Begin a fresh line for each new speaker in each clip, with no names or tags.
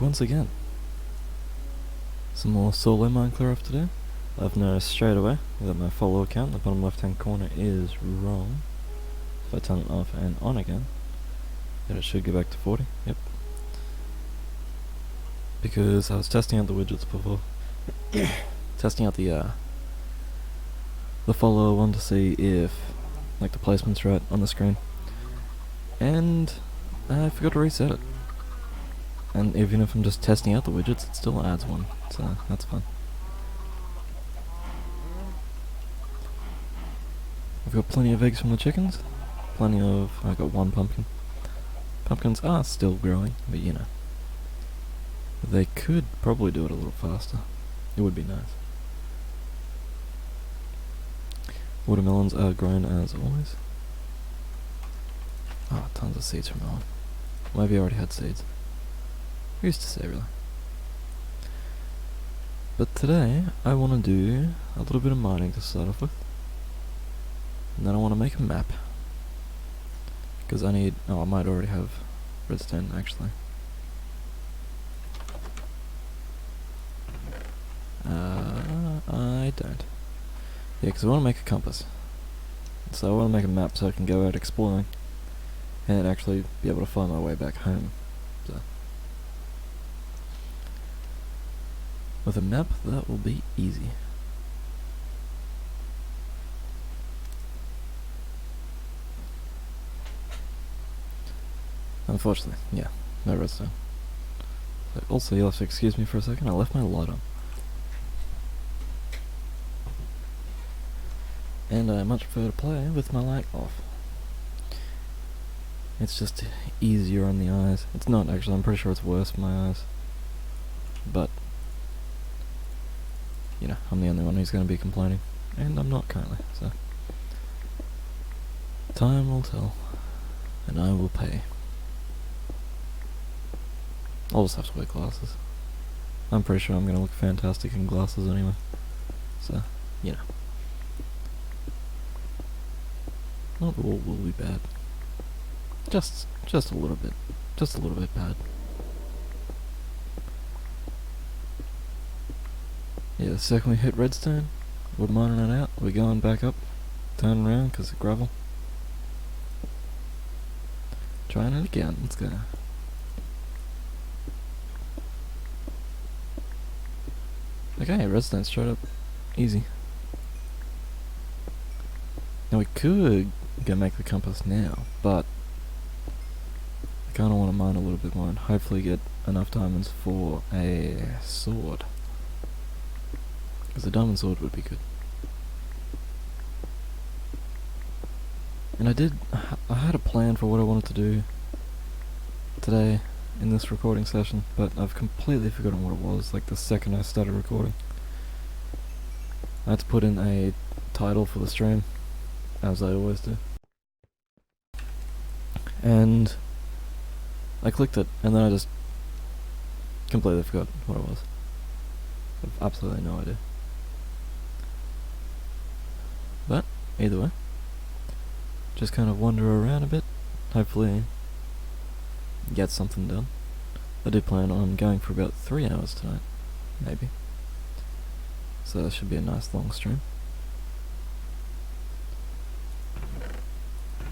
back once again. Some more solo Minecraft today. I've noticed straight away that my follow count in the bottom left hand corner is wrong. If I turn it off and on again, then it should go back to 40. Yep. Because I was testing out the widgets before. Testing out the follow one to see if like the placement's right on the screen. And I forgot to reset it. And even if I'm just testing out the widgets, it still adds one, so that's fun. I've got plenty of eggs from the chickens. I've got one pumpkin. Pumpkins are still growing, but you know. They could probably do it a little faster. It would be nice. Watermelons are grown as always. Oh, tons of seeds from melon. Maybe I already had seeds. Who's to say, really? But today, I want to do a little bit of mining to start off with. And then I want to make a map. Because I need... oh, I might already have redstone, actually. I don't. Yeah, because I want to make a compass. So I want to make a map so I can go out exploring. And actually be able to find my way back home. So. With a map, that will be easy. Unfortunately, yeah, no redstone. But also, you'll have to excuse me for a second, I left my light on. And I much prefer to play with my light off. It's just easier on the eyes. It's not actually, I'm pretty sure it's worse for my eyes. But you know, I'm the only one who's going to be complaining. And I'm not currently, so. Time will tell. And I will pay. I'll just have to wear glasses. I'm pretty sure I'm going to look fantastic in glasses anyway. So, you know. Not all will be bad. Just a little bit. Just a little bit bad. Yeah, the second we hit redstone, we're mining it out, we're going back up, turning around because of gravel. Trying it again, let's go. Okay, redstone straight up, easy. Now we could go make the compass now, but I kinda wanna mine a little bit more and hopefully get enough diamonds for a sword. Because a diamond sword would be good. And I had a plan for what I wanted to do today in this recording session, but I've completely forgotten what it was, like the second I started recording. I had to put in a title for the stream, as I always do. And I clicked it, and then I just completely forgot what it was. I've absolutely no idea. But, either way, just kind of wander around a bit, hopefully get something done. I do plan on going for about 3 hours tonight, maybe. So that should be a nice long stream.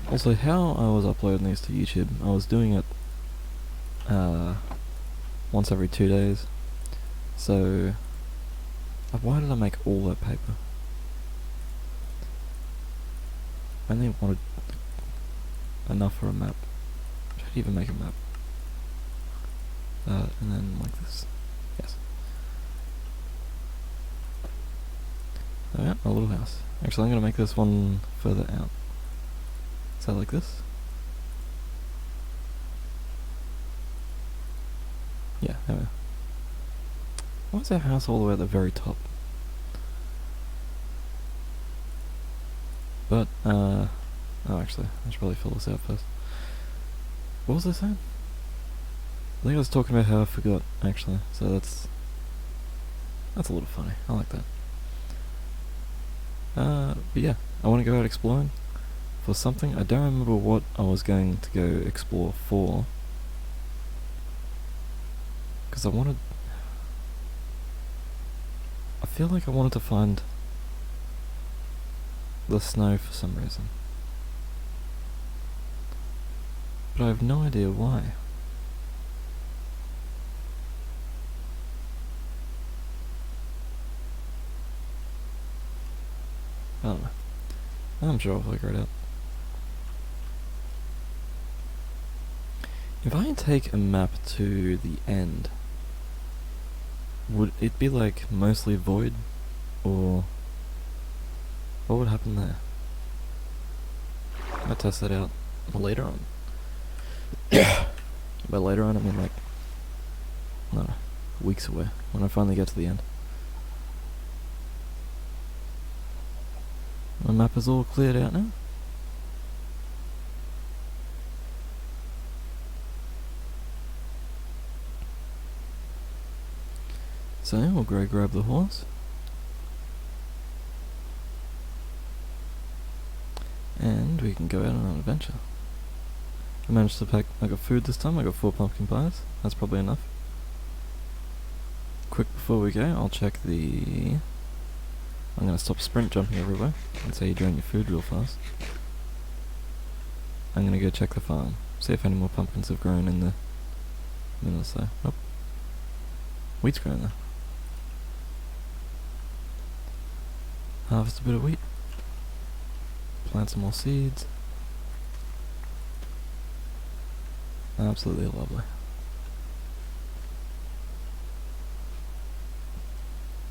Also, how I was uploading these to YouTube, I was doing it once every 2 days. So, why did I make all that paper? I only wanted enough for a map. How do you even make a map? And then like this. Yes. So yeah, a little house. Actually, I'm gonna make this one further out. So like this. Yeah, there we go. Why is our house all the way at the very top? But, oh actually, I should probably fill this out first. What was I saying? I think I was talking about how I forgot, actually, so that's a little funny, I like that. But yeah, I want to go out exploring for something. I don't remember what I was going to go explore for. Because I feel like I wanted to find the snow for some reason. But I have no idea why. I don't know. I'm sure I'll figure it out. If I take a map to the end, would it be like mostly void? Or what would happen there? I'll test that out later on. By later on I mean like, I don't know, weeks away, when I finally get to the end. My map is all cleared out now. So we'll go grab the horse. And we can go out on an adventure. I managed to pack, I got food this time, I got 4 pumpkin pies. That's probably enough. Quick before we go, I'll check the... I'm gonna stop sprint jumping everywhere and say you drain your food real fast. I'm gonna go check the farm, see if any more pumpkins have grown in the minute or so. Nope. Wheat's growing there. Harvest a bit of wheat. Plant some more seeds. Absolutely lovely.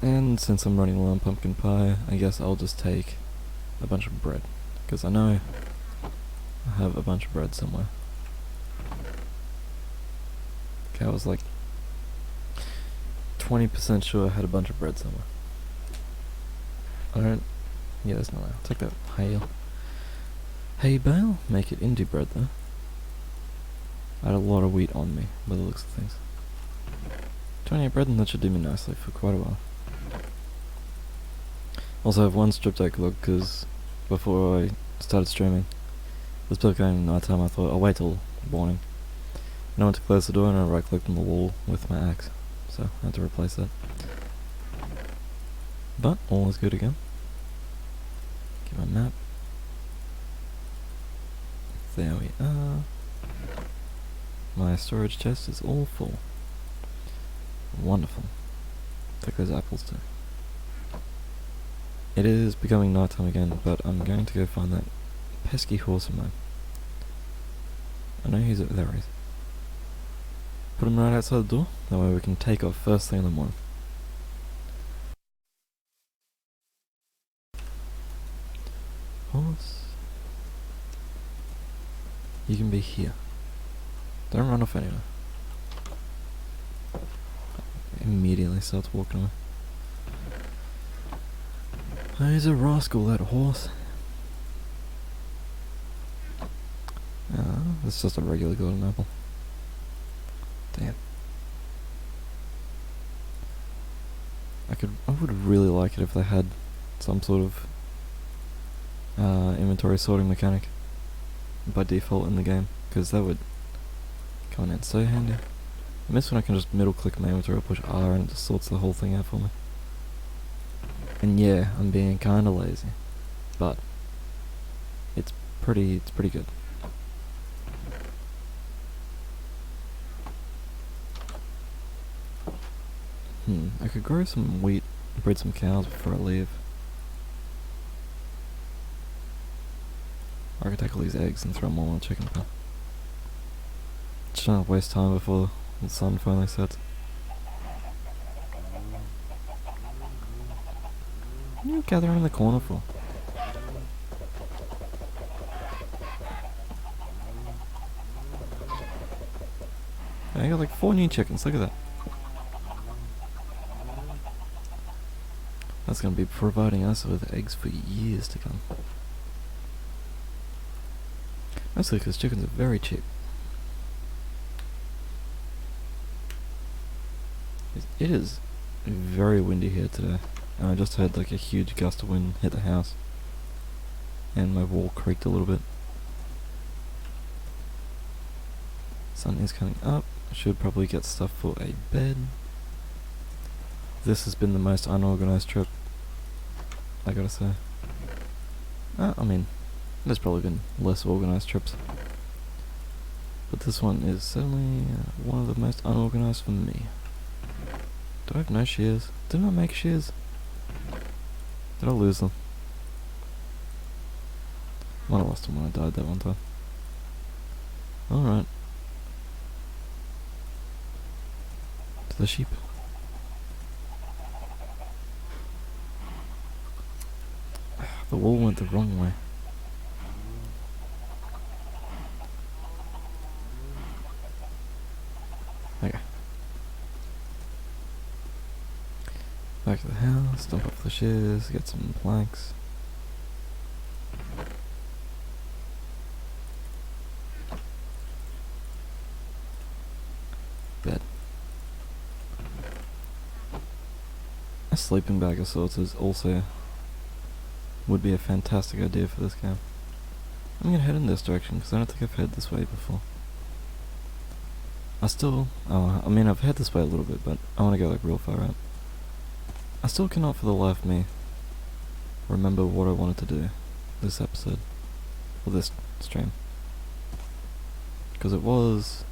And since I'm running low on pumpkin pie, I guess I'll just take a bunch of bread. Because I know I have a bunch of bread somewhere. Okay, I was like 20% sure I had a bunch of bread somewhere. I don't... Yeah, there's no way. I'll take that hay bale, make it into bread though. I had a lot of wheat on me, by the looks of things. 28 bread, and that should do me nicely for quite a while. Also, I have one stripped oak log, because before I started streaming, it was becoming night time. I thought I'll wait till morning. And I went to close the door and I right clicked on the wall with my axe, so I had to replace that. But all is good again. Get my map. There we are. My storage chest is all full. Wonderful. Take those apples too. It is becoming nighttime again, but I'm going to go find that pesky horse of mine. I know he's over there. Put him right outside the door, that way we can take off first thing in the morning. Horse. You can be here. Don't run off anywhere. Immediately starts walking away. Oh, he's a rascal, that horse. It's just a regular golden apple. Damn. I would really like it if they had some sort of inventory sorting mechanic by default in the game, because that would come in so handy. I miss when I can just middle click my inventory or push R and it just sorts the whole thing out for me. And yeah, I'm being kinda lazy, but it's pretty good. I could grow some wheat and breed some cows before I leave. Or I could take all these eggs and throw them all on a chicken pen. Just trying to waste time before the sun finally sets. What are you gathering in the corner for? I got like 4 new chickens, look at that. That's going to be providing us with eggs for years to come. Mostly because chickens are very cheap. It is very windy here today. And I just had like a huge gust of wind hit the house. And my wall creaked a little bit. sun is coming up. I should probably get stuff for a bed. This has been the most unorganized trip, I gotta say. I mean, there's probably been less organized trips. But this one is certainly one of the most unorganized for me. Do I have no shears? Didn't I make shears? Did I lose them? Might have lost them when I died that one time. Alright. To the sheep. The wall went the wrong way. Okay. Back to the house, dump off the shears, get some planks. Bed. A sleeping bag of sorts is also would be a fantastic idea for this game. I'm gonna head in this direction because I don't think I've headed this way before. I mean I've headed this way a little bit, but I want to go like real far out. I still cannot for the life of me remember what I wanted to do this episode, or this stream. Because it was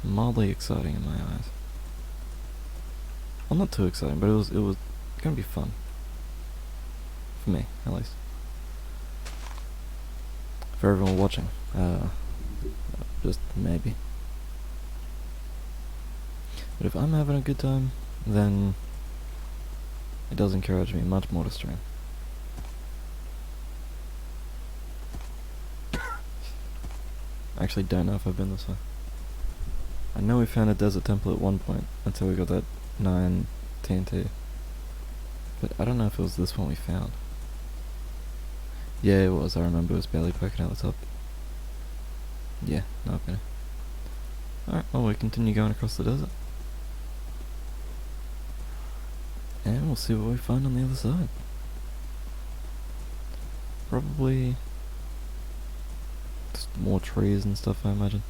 mildly exciting in my eyes. Well, not too exciting, but it was gonna be fun. For me, at least. For everyone watching, just maybe. But if I'm having a good time, then it does encourage me much more to stream. I actually don't know if I've been this way. I know we found a desert temple at one point until we got that 9 TNT. But I don't know if it was this one we found. Yeah, it was. I remember it was barely poking out the top. Yeah, no, I've been. Alright, well, we continue going across the desert. And we'll see what we find on the other side. Probably just more trees and stuff, I imagine.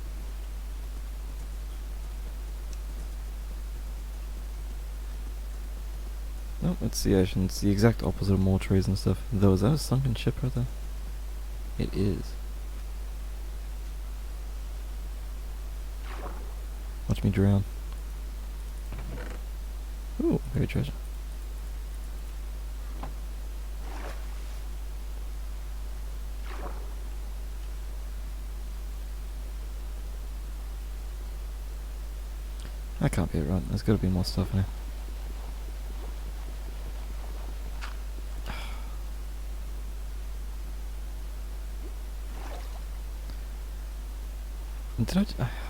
Nope, it's the ocean. It's the exact opposite of more trees and stuff. Though, is that a sunken ship right there? It is. Watch me drown. Ooh, buried treasure. That can't be it, right? There's gotta be more stuff in here.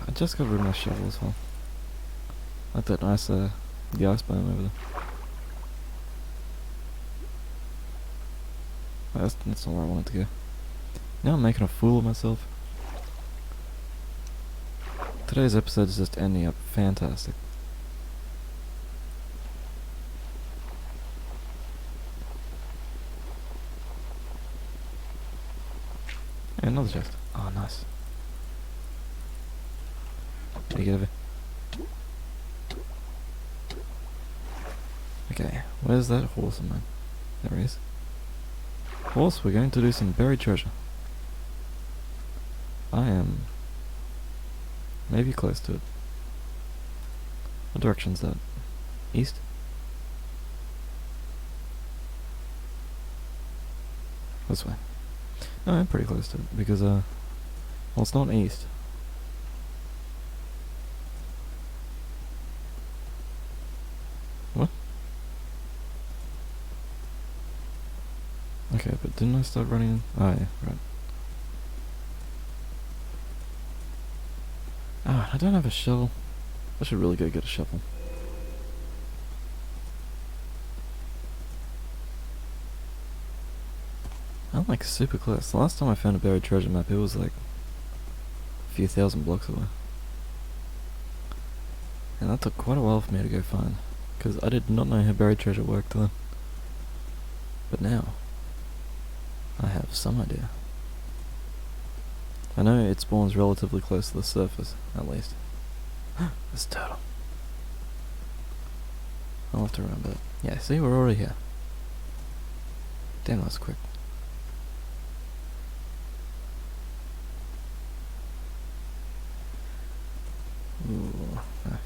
I just got rid of my shovel as well. Like that nice, the ice biome over there. Oh, that's not where I wanted to go. Now I'm making a fool of myself. Today's episode is just ending up fantastic. Hey, another chest. Oh, nice. There you go. Okay, where's that horse of mine? There he is. Horse, we're going to do some buried treasure. I am maybe close to it. What direction's that? East? This way. No, I'm pretty close to it because well, it's not east. What? Okay, but didn't I start running? Oh yeah, right. Ah, I don't have a shovel. I should really go get a shovel. I'm like super close. The last time I found a buried treasure map, it was like a few thousand blocks away. And that took quite a while for me to go find, because I did not know how buried treasure worked then. But now, I have some idea. I know it spawns relatively close to the surface, at least. This turtle. I'll have to remember that. Yeah, see, we're already here. Damn, that was quick. Ooh,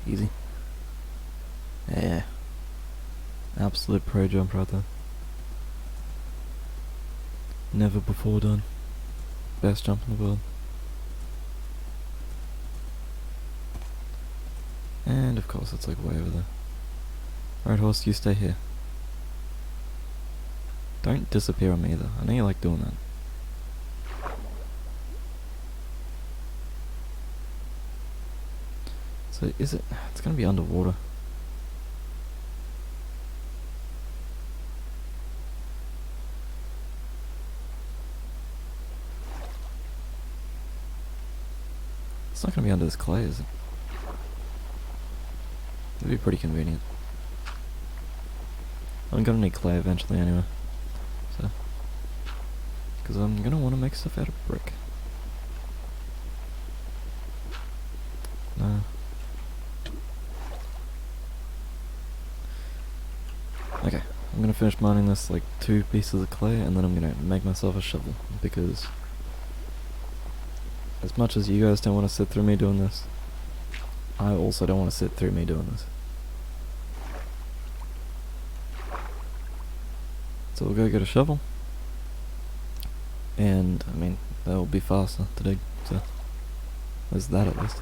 easy. Yeah. Absolute pro jump right there. Never before done. Best jump in the world. And of course it's like way over there. Alright, horse, you stay here. Don't disappear on me either. I know you like doing that. So is it... It's gonna be underwater. It's not gonna be under this clay, is it? It'd be pretty convenient. I'm gonna need clay eventually anyway. So... Because I'm gonna want to make stuff out of brick. No. Okay, I'm gonna finish mining this like 2 pieces of clay and then I'm gonna make myself a shovel, because as much as you guys don't want to sit through me doing this, I also don't want to sit through me doing this. So we'll go get a shovel, and I mean, that'll be faster to dig, so there's that at least.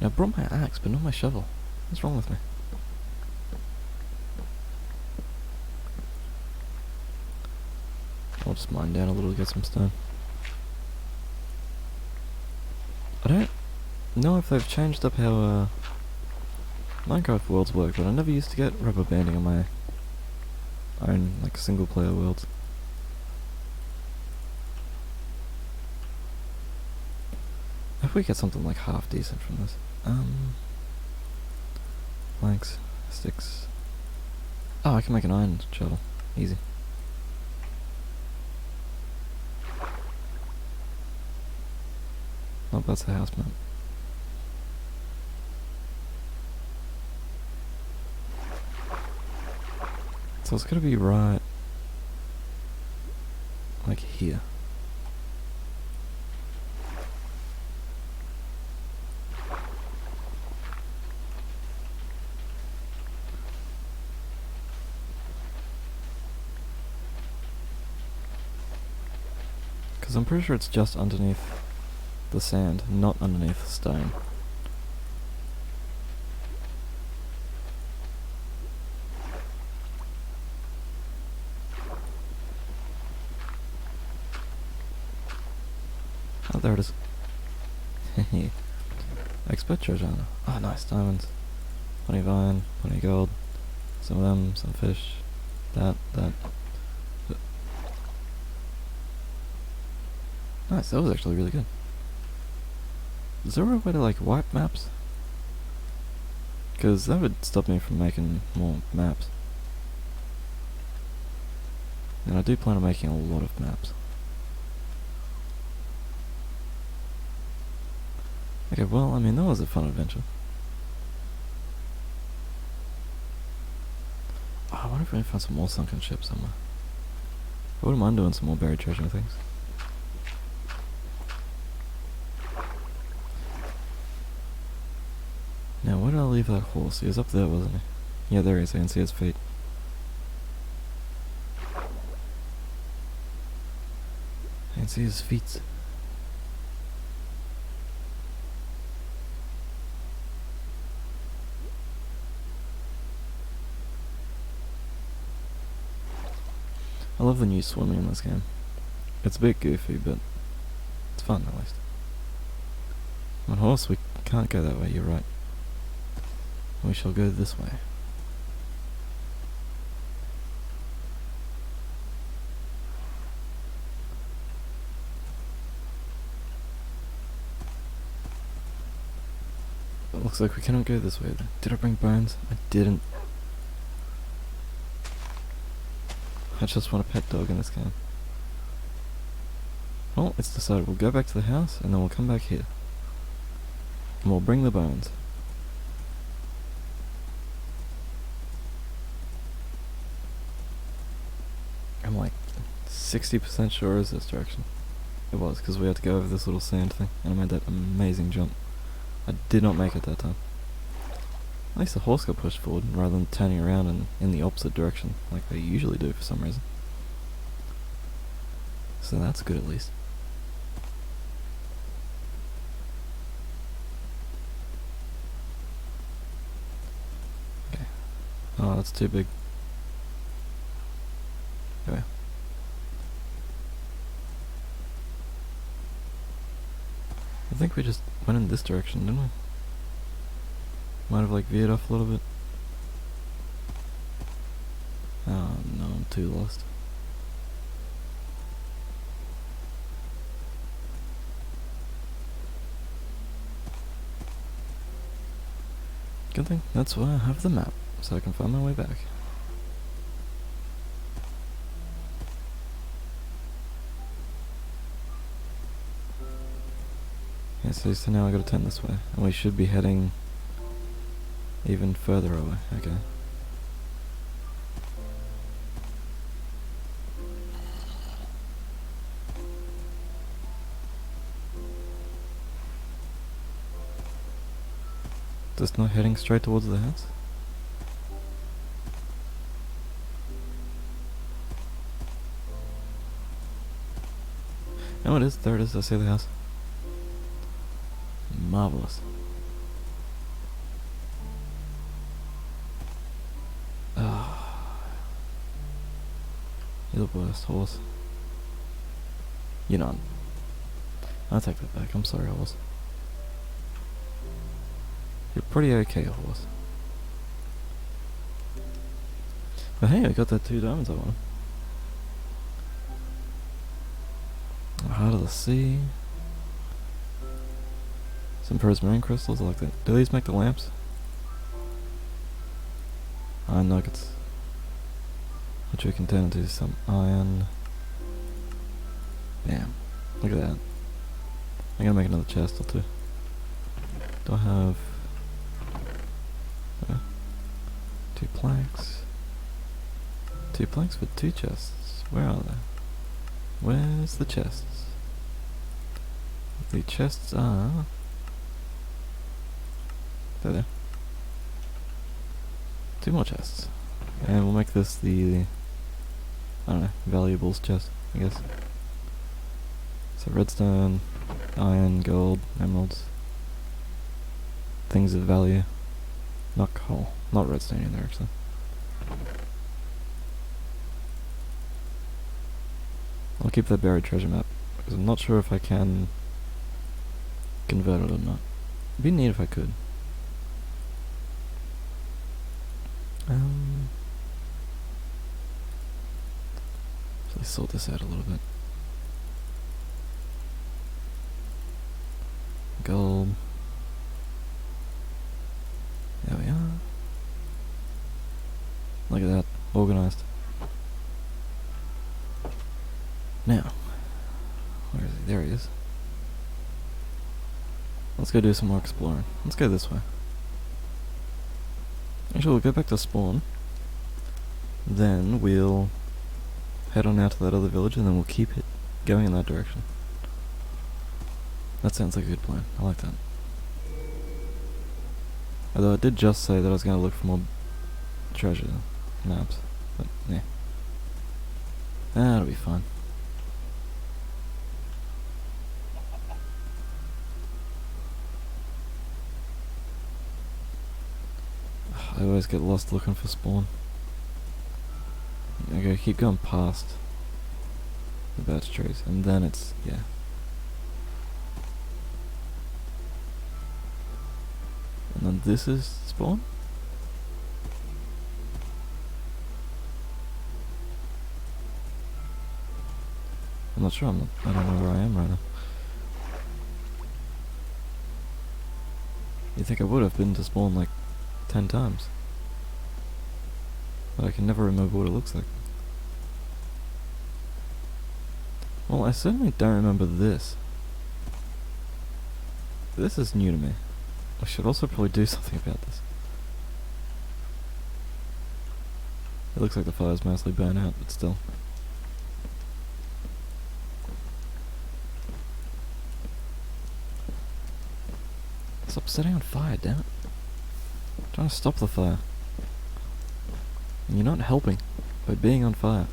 Now I brought my axe, but not my shovel. What's wrong with me? I'll just mine down a little to get some stone. I don't know if they've changed up how Minecraft worlds work, but I never used to get rubber banding on my own like single player worlds. I hope we get something like half decent from this. Planks, sticks. Oh, I can make an iron shovel. Easy. Oh, that's the house map. So it's gonna be right like here. Because I'm pretty sure it's just underneath the sand, not underneath the stone. Oh, there it is. Hehe. Expert treasure. Oh, nice, diamonds. Plenty of iron, plenty of gold. Some of them, some fish. That. Nice, that was actually really good. Is there a way to like wipe maps? Because that would stop me from making more maps. And I do plan on making a lot of maps. Okay, well, I mean, that was a fun adventure. Oh, I wonder if we can find some more sunken ships somewhere. I wouldn't mind doing some more buried treasure things. Now, where did I leave that horse? He was up there, wasn't he? Yeah, there he is. I can see his feet. I can see his feet. I love the new swimming in this game. It's a bit goofy, but it's fun at least. On horse, we can't go that way, you're right. We shall go this way. It looks like we cannot go this way then. Did I bring bones? I didn't. I just want a pet dog in this game. Well, it's decided. We'll go back to the house, and then we'll come back here. And we'll bring the bones. I'm like 60% sure it was this direction. It was, because we had to go over this little sand thing, and I made that amazing jump. I did not make it that time. At least the horse got pushed forward, rather than turning around and in the opposite direction, like they usually do for some reason. So that's good at least. Okay. Oh, that's too big. Okay. I think we just went in this direction, didn't we? Might have like veered off a little bit. Oh no, I'm too lost. Good thing, that's why I have the map, so I can find my way back. Yeah, so now I gotta turn this way, and we should be heading even further away. Okay. Just not heading straight towards the house? No, it is. There it is. I see the house. Marvelous. You're the worst, horse. You're not. I'll take that back. I'm sorry, horse. You're pretty okay, horse. But hey, I got that 2 diamonds I wanted. Heart of the Sea. Some prismarine crystals, I like that. Do these make the lamps? Iron nuggets. Which we can turn into some iron. Damn. Look at that. I'm gonna make another chest or 2. Do I have... 2 planks. 2 planks with 2 chests. Where are they? Where's the chests? The chests are... They're there. 2 more chests. And we'll make this the... I don't know, valuables chest, I guess. So redstone, iron, gold, emeralds. Things of value. Not coal. Not redstone either, actually. I'll keep that buried treasure map, because I'm not sure if I can convert it or not. It'd be neat if I could. Let's sort this out a little bit. Gold. There we are. Look at that. Organized. Now. Where is he? There he is. Let's go do some more exploring. Let's go this way. Actually, we'll go back to spawn. Then we'll head on out to that other village, and then we'll keep it going in that direction. That sounds like a good plan. I like that. Although I did just say that I was going to look for more treasure maps. But, yeah. That'll be fun. I always get lost looking for spawn. I gotta keep going past the birch trees, and then it's, yeah. And then this is spawn? I'm not sure, I don't know where I am right now. You'd think I would have been to spawn like 10 times. But I can never remember what it looks like. Well, I certainly don't remember this. This is new to me. I should also probably do something about this. It looks like the fire's mostly burnt out, but still. Stop setting on fire, damn it. I'm trying to stop the fire. And you're not helping by being on fire.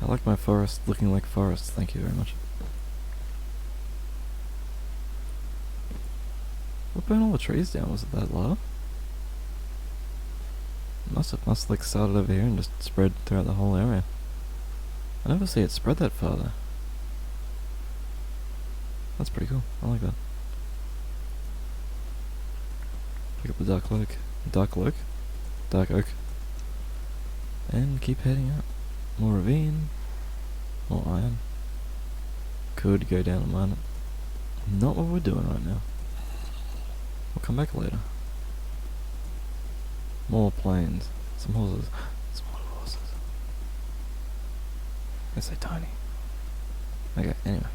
I like my forest looking like forest, thank you very much. What burned all the trees down? Was it that lava? Must like started over here and just spread throughout the whole area. I never see it spread that far though. That's pretty cool. I like that. Pick up the dark oak, and keep heading up. More ravine, more iron. Could go down and mine it. Not what we're doing right now. We'll come back later. More plains. Some horses. Smaller horses. I say tiny. Okay, anyway.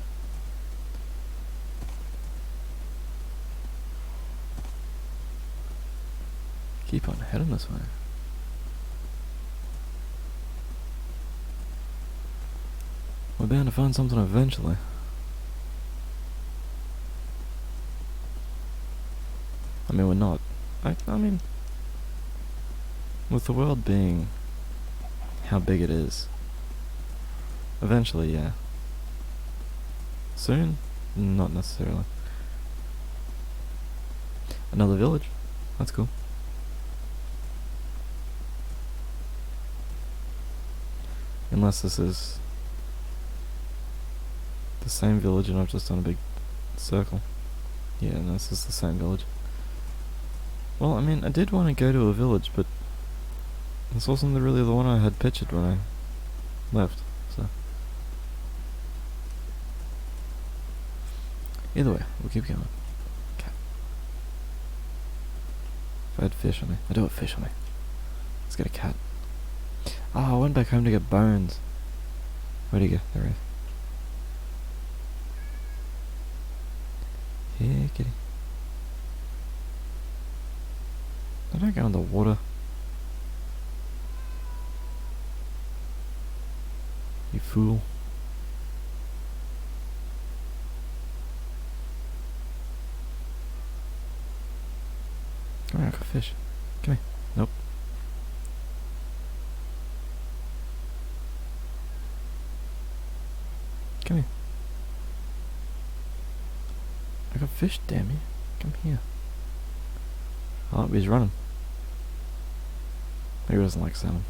Keep on heading this way. We're bound to find something eventually. I mean, we're not. I mean, with the world being how big it is, eventually, yeah. Soon? Not necessarily. Another village. That's cool. Unless this is the same village and I've just done a big circle. Yeah, no, this is the same village. Well, I mean, I did want to go to a village, but this wasn't really the one I had pictured when I left, so. Either way, we'll keep going. Okay. If I had fish on me. I do have fish on me. Let's get a cat. Oh, I went back home to get bones. Where'd he go? There he is. Here, kitty. I don't go in the water. You fool. Come here, I got fish. Come here. Nope. Come here. I got fish, damn you. Come here. Oh, he's running. Maybe he doesn't like salmon.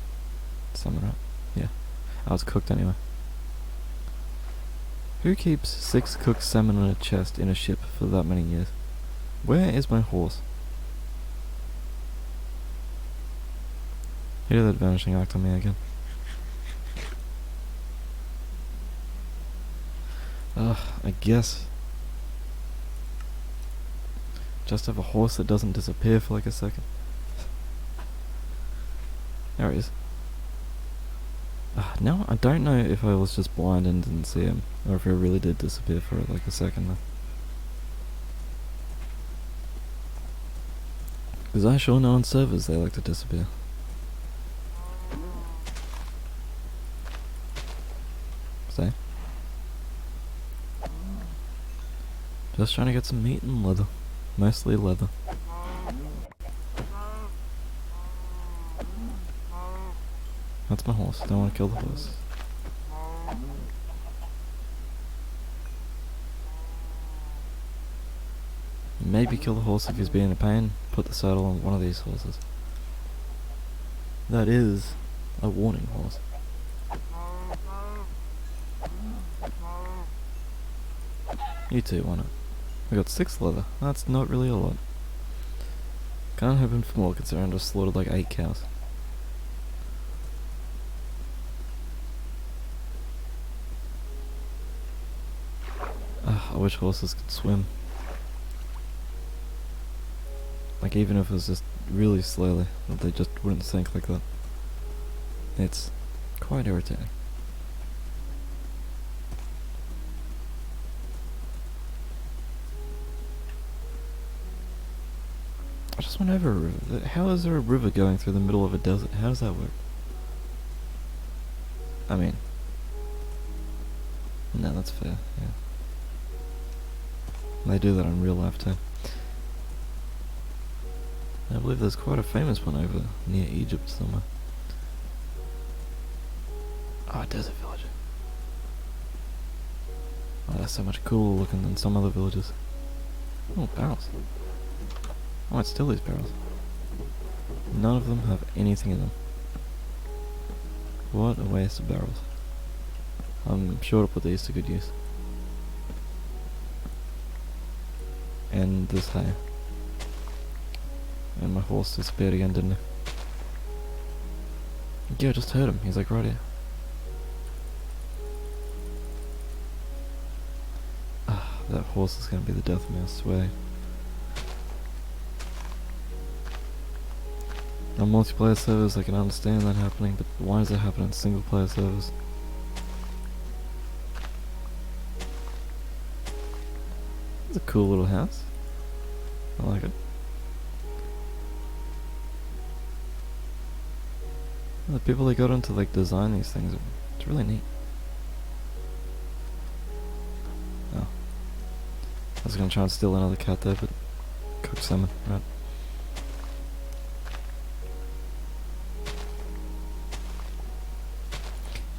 Salmon, right? Yeah. Oh, it's cooked anyway. Who keeps 6 cooked salmon in a chest in a ship for that many years? Where is my horse? He did that vanishing act on me again. I guess. Just have a horse that doesn't disappear for like a second. There he is. Now I don't know if I was just blind and didn't see him, or if he really did disappear for like a second though. Because I sure know on servers they like to disappear. Say. Just trying to get some meat and leather. Mostly leather. That's my horse. Don't want to kill the horse. Maybe kill the horse if he's being a pain. Put the saddle on one of these horses. That is a warning horse. You too, why not? We got 6 leather. That's not really a lot. Can't hoping for more considering I just slaughtered like 8 cows. I wish horses could swim. Like even if it was just really slowly, that they just wouldn't sink like that. It's quite irritating. I just went over a river. How is there a river going through the middle of a desert? How does that work? I mean... No, that's fair, yeah. They do that in real life too. I believe there's quite a famous one over near Egypt somewhere. Oh, Desert Village. Oh, that's so much cooler looking than some other villages. Oh, barrels. I might steal these barrels. None of them have anything in them. What a waste of barrels. I'm sure to put these to good use. And this hay. And my horse disappeared again, didn't he? Yeah, I just heard him. He's like right here. Ah, that horse is gonna be the death of me, I swear. On multiplayer servers, I can understand that happening, but why does it happen on single player servers? It's a cool little house. I like it. The people they got on to like design these things, it's really neat. Oh. I was gonna try and steal another cat there, but cooked salmon, right?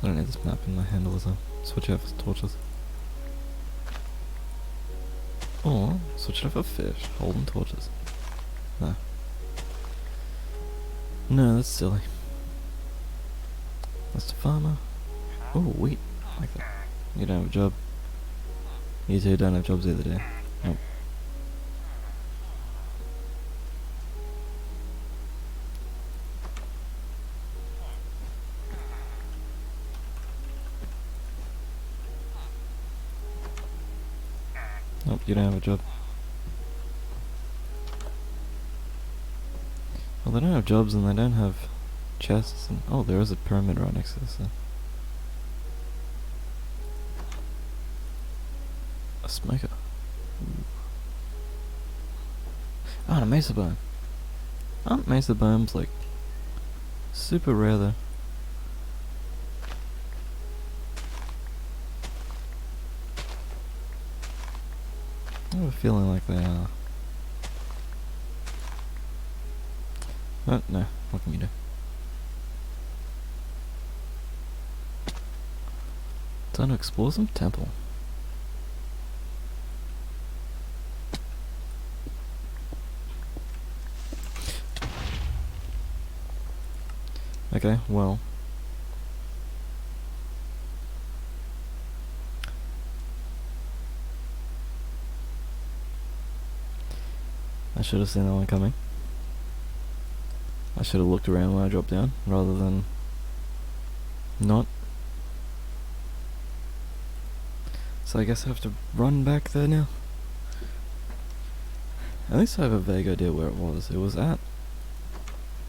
I don't need this map in my handle as well. Switch out for torches. Or switch it out for fish, holding torches. No. No, that's silly. That's the farmer. Oh, wheat. I like that. You don't have a job. You two don't have jobs either, do you? Nope. Nope, you don't have a job. Well, they don't have jobs and they don't have chests and... Oh, there is a pyramid right next to this. A smoker. Ooh. Ah, and a mesa biome. Aren't mesa biomes, like, super rare though? I have a feeling like they are. But no, what can you do? Time to explore some temple. Okay, well. I should have seen that one coming. I should have looked around when I dropped down, rather than not. So I guess I have to run back there now. At least I have a vague idea where it was. It was at...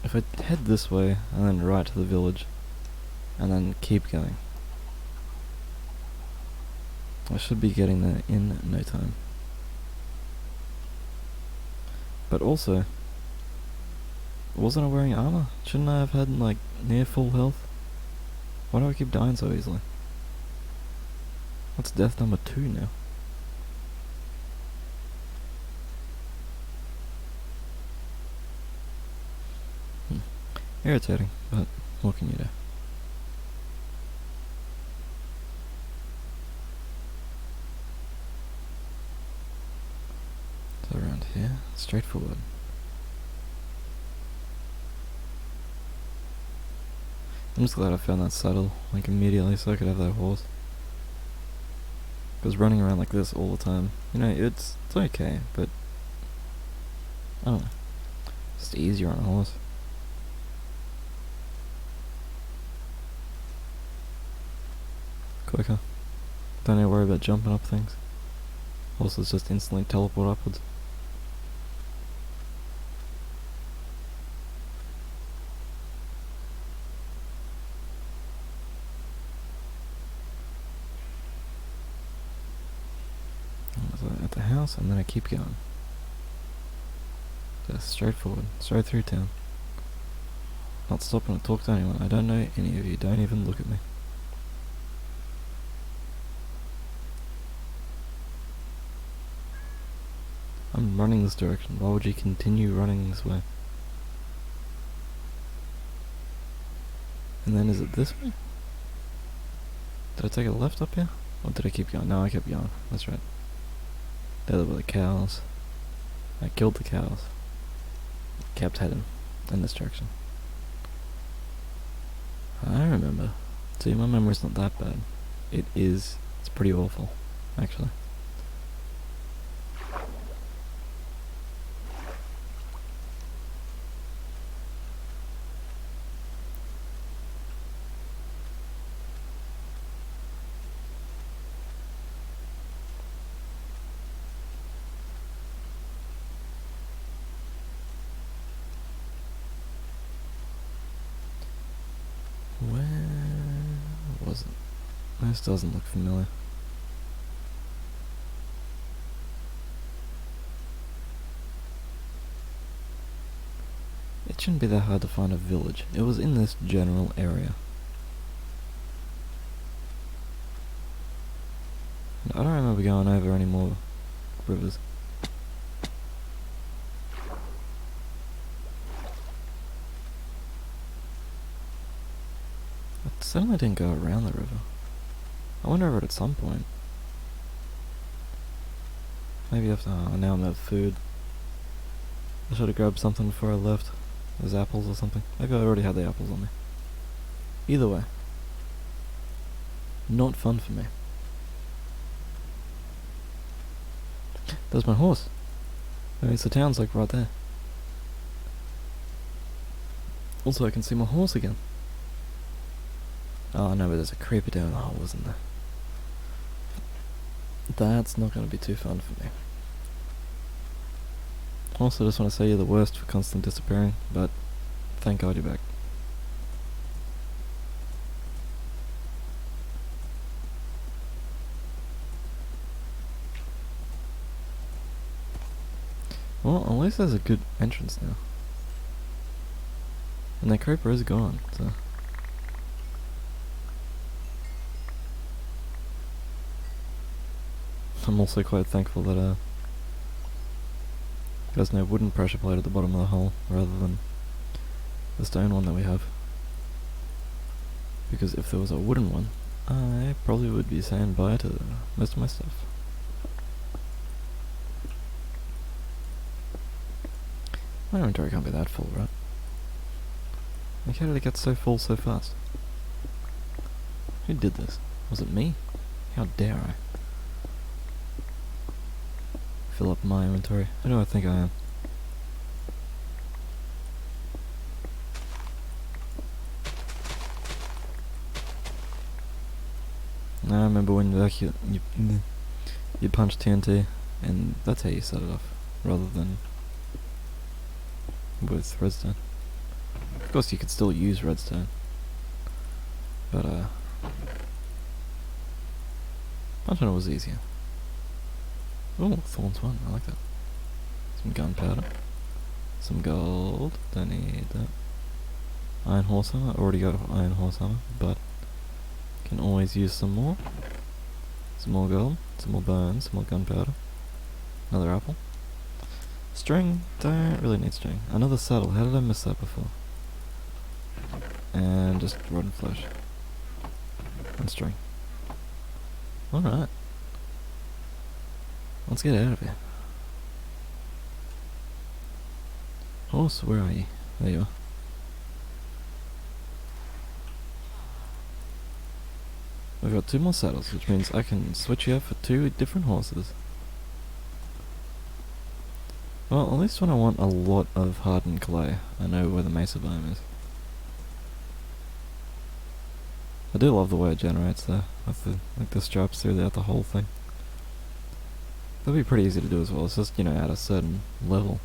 If I head this way, and then right to the village, and then keep going, I should be getting there in no time. But also, wasn't I wearing armor? Shouldn't I have had, like, near full health? Why do I keep dying so easily? That's death number 2 now. Irritating, but what can you do? So around here, straightforward. I'm just glad I found that saddle, like, immediately so I could have that horse. Because running around like this all the time, you know, it's okay, but I don't know, it's just easier on a horse. Quicker. Don't need to worry about jumping up things. Horses just instantly teleport upwards. at the house, and then I keep going. Just straight forward, straight through town. Not stopping to talk to anyone. I don't know any of you. Don't even look at me. I'm running this direction. Why would you continue running this way? And then is it this way? Did I take a left up here? Or did I keep going? No, I kept going. That's right. There were the cows. I killed the cows. Kept heading in this direction. I remember. See, my memory's not that bad. It's pretty awful, actually. Where was it? This doesn't look familiar. It shouldn't be that hard to find a village. It was in this general area. And I don't remember going over any more rivers. I certainly didn't go around the river. I went over it at some point. Maybe after... now I'm out of food. I should have grabbed something before I left. There's apples or something. Maybe I already had the apples on me. Either way. Not fun for me. There's my horse. I mean, the town's like right there. Also, I can see my horse again. Oh no, but there's a creeper down the hole, wasn't there? That's not going to be too fun for me. Also, just want to say you're the worst for constant disappearing, but thank God you're back. Well, at least there's a good entrance now. And that creeper is gone, so... I'm also quite thankful that there's no wooden pressure plate at the bottom of the hole, rather than the stone one that we have. Because if there was a wooden one, I probably would be saying bye to most of my stuff. My inventory can't be that full, right? Like, how did it get so full so fast? Who did this? Was it me? How dare I? Fill up my inventory. Who do I think I am? I remember when you punch TNT, and that's how you set it off, rather than with redstone. Of course, you could still use redstone, but punching it was easier. Oh, thorns one. I like that. Some gunpowder. Some gold. Don't need that. Iron horse armor. Already got iron horse armor, but can always use some more. Some more gold. Some more bones. Some more gunpowder. Another apple. String. Don't really need string. Another saddle. How did I miss that before? And just rotten flesh. And string. Alright. Let's get out of here. Horse, where are you? There you are. We've got 2 more saddles, which means I can switch you out for 2 different horses. Well, at least when I want a lot of hardened clay, I know where the mesa biome is. I do love the way it generates though, with the stripes throughout the whole thing. That'd be pretty easy to do as well. It's just, you know, at a certain level,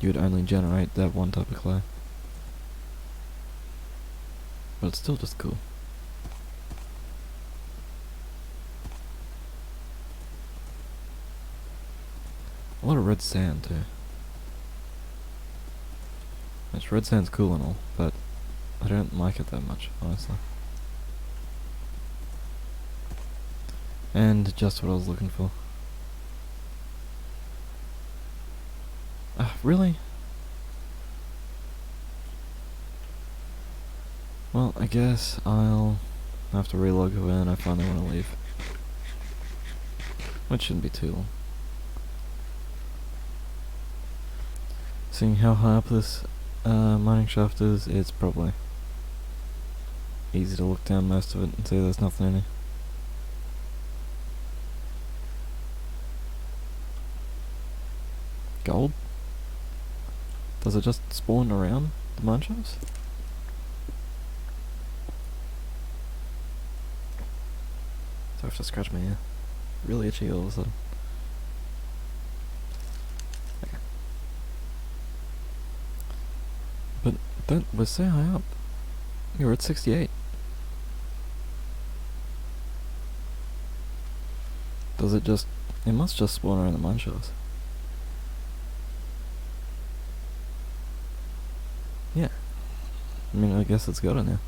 you would only generate that one type of clay. But it's still just cool. A lot of red sand too. Which red sand's cool and all, but I don't like it that much, honestly. And just what I was looking for. Really? Well, I guess I'll have to relog when I finally want to leave. Which shouldn't be too long. Seeing how high up this mining shaft is, it's probably easy to look down most of it and see there's nothing in it. Gold? Does it just spawn around the mine shafts? So I have to scratch my ear. Really itchy all of a sudden. Okay. But we're so high up. We're at 68. Does it just... It must just spawn around the mine shafts. Yeah. I mean, I guess it's got it now.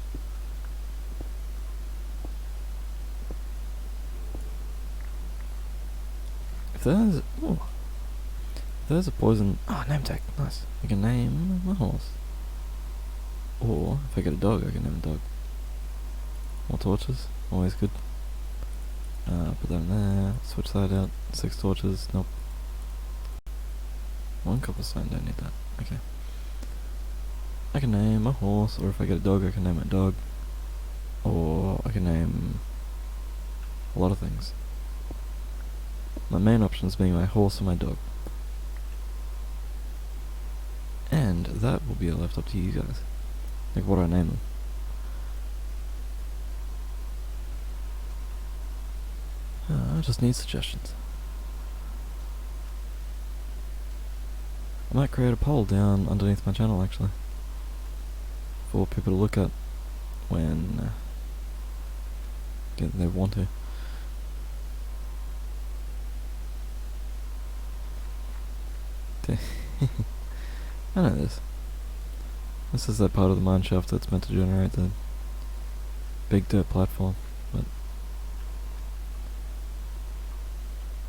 If there's... Ooh. If there's a poison... Oh, name tag. Nice. I can name my horse. Or, if I get a dog, I can name a dog. More torches. Always good. Put that in there. Switch that out. 6 torches. Nope. 1 cobblestone. Don't need that. Okay. I can name a horse, or if I get a dog, I can name a dog. Or I can name a lot of things. My main options being my horse or my dog. And that will be left up to you guys. Like, what do I name them? I just need suggestions. I might create a poll down underneath my channel, actually, for people to look at when they want to. I know this. This is that part of the mine shaft that's meant to generate the big dirt platform, but...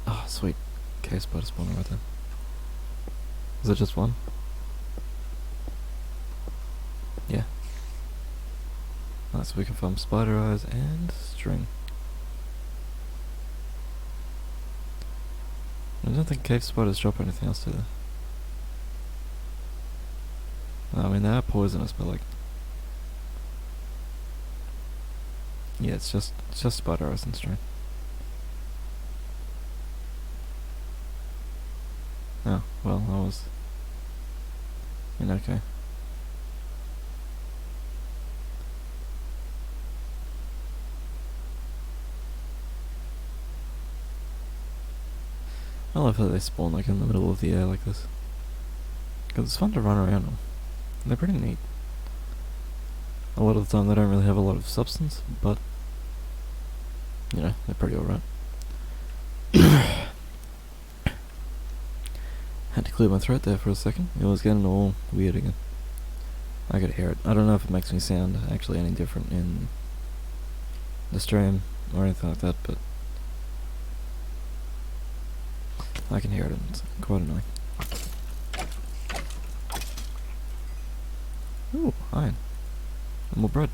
Oh, sweet. Cave spider spawner right there. Is it just one? Yeah. Nice, we can farm spider eyes and string. I don't think cave spiders drop anything else, do they? I mean, they are poisonous, but like... Yeah, it's just spider eyes and string. Oh, well, I was... okay. I love how they spawn like in the middle of the air like this. Because it's fun to run around them. They're pretty neat. A lot of the time they don't really have a lot of substance, but... you know, they're pretty alright. Had to clear my throat there for a second. It was getting all weird again. I could hear it. I don't know if it makes me sound actually any different in the stream or anything like that, but I can hear it and it's quite annoying. Ooh, iron. And more bread.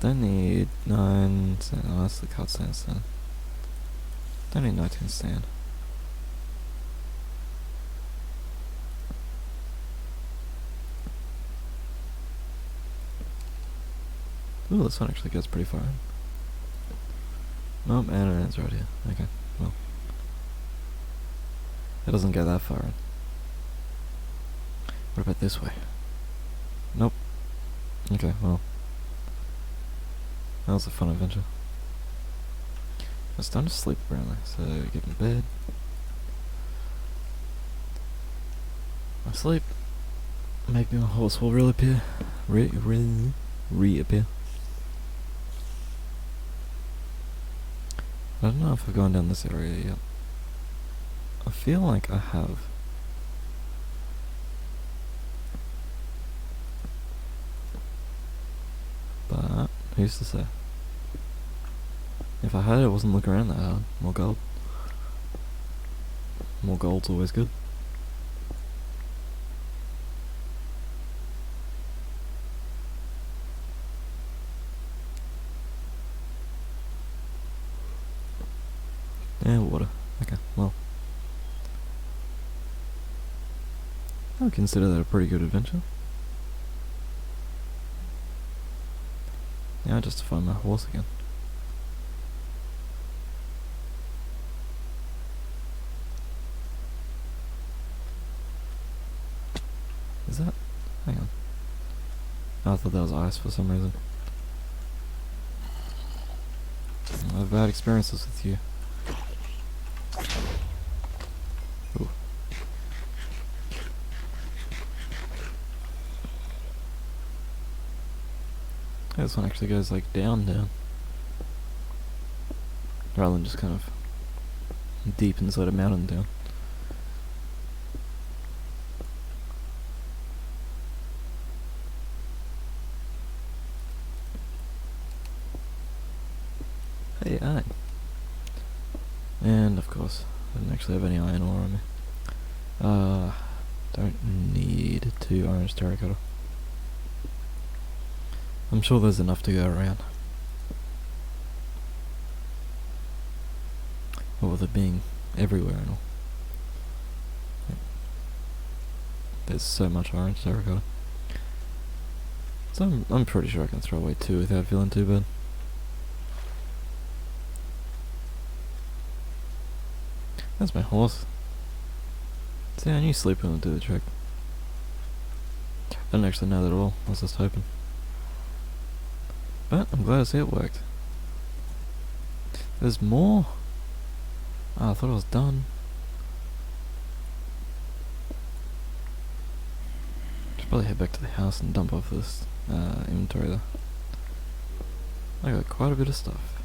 Don't need 9 sand. Oh, that's the cut sandstone. Don't need 19 sand. Ooh, this one actually goes pretty far in. Nope, and it ends right here. Okay, well. It doesn't go that far in. What about this way? Nope. Okay, well. That was a fun adventure. It's time to sleep apparently, so get in bed. I sleep. Maybe my horse will reappear. Reappear. I don't know if I've gone down this area yet. I feel like I have. But who's to say? If I had it, wasn't looking around that hard. More gold. More gold's always good. Yeah, water. Okay, well. I would consider that a pretty good adventure. Now I just to find my horse again. Is that? Hang on. Oh, I thought that was ice for some reason. I have bad experiences with you. Ooh. Yeah, this one actually goes like down. Rather than just kind of deep inside a mountain down. Hey, iron. And of course, I didn't actually have any iron ore on me. Don't need 2 orange terracotta. I'm sure there's enough to go around. Well, with it being everywhere and all. There's so much orange terracotta. So I'm pretty sure I can throw away 2 without feeling too bad. That's my horse. See, I knew sleeping would do the trick. I didn't actually know that at all. I was just hoping. But I'm glad to see it worked. There's more? Oh, I thought I was done. Should probably head back to the house and dump off this inventory there. I got quite a bit of stuff.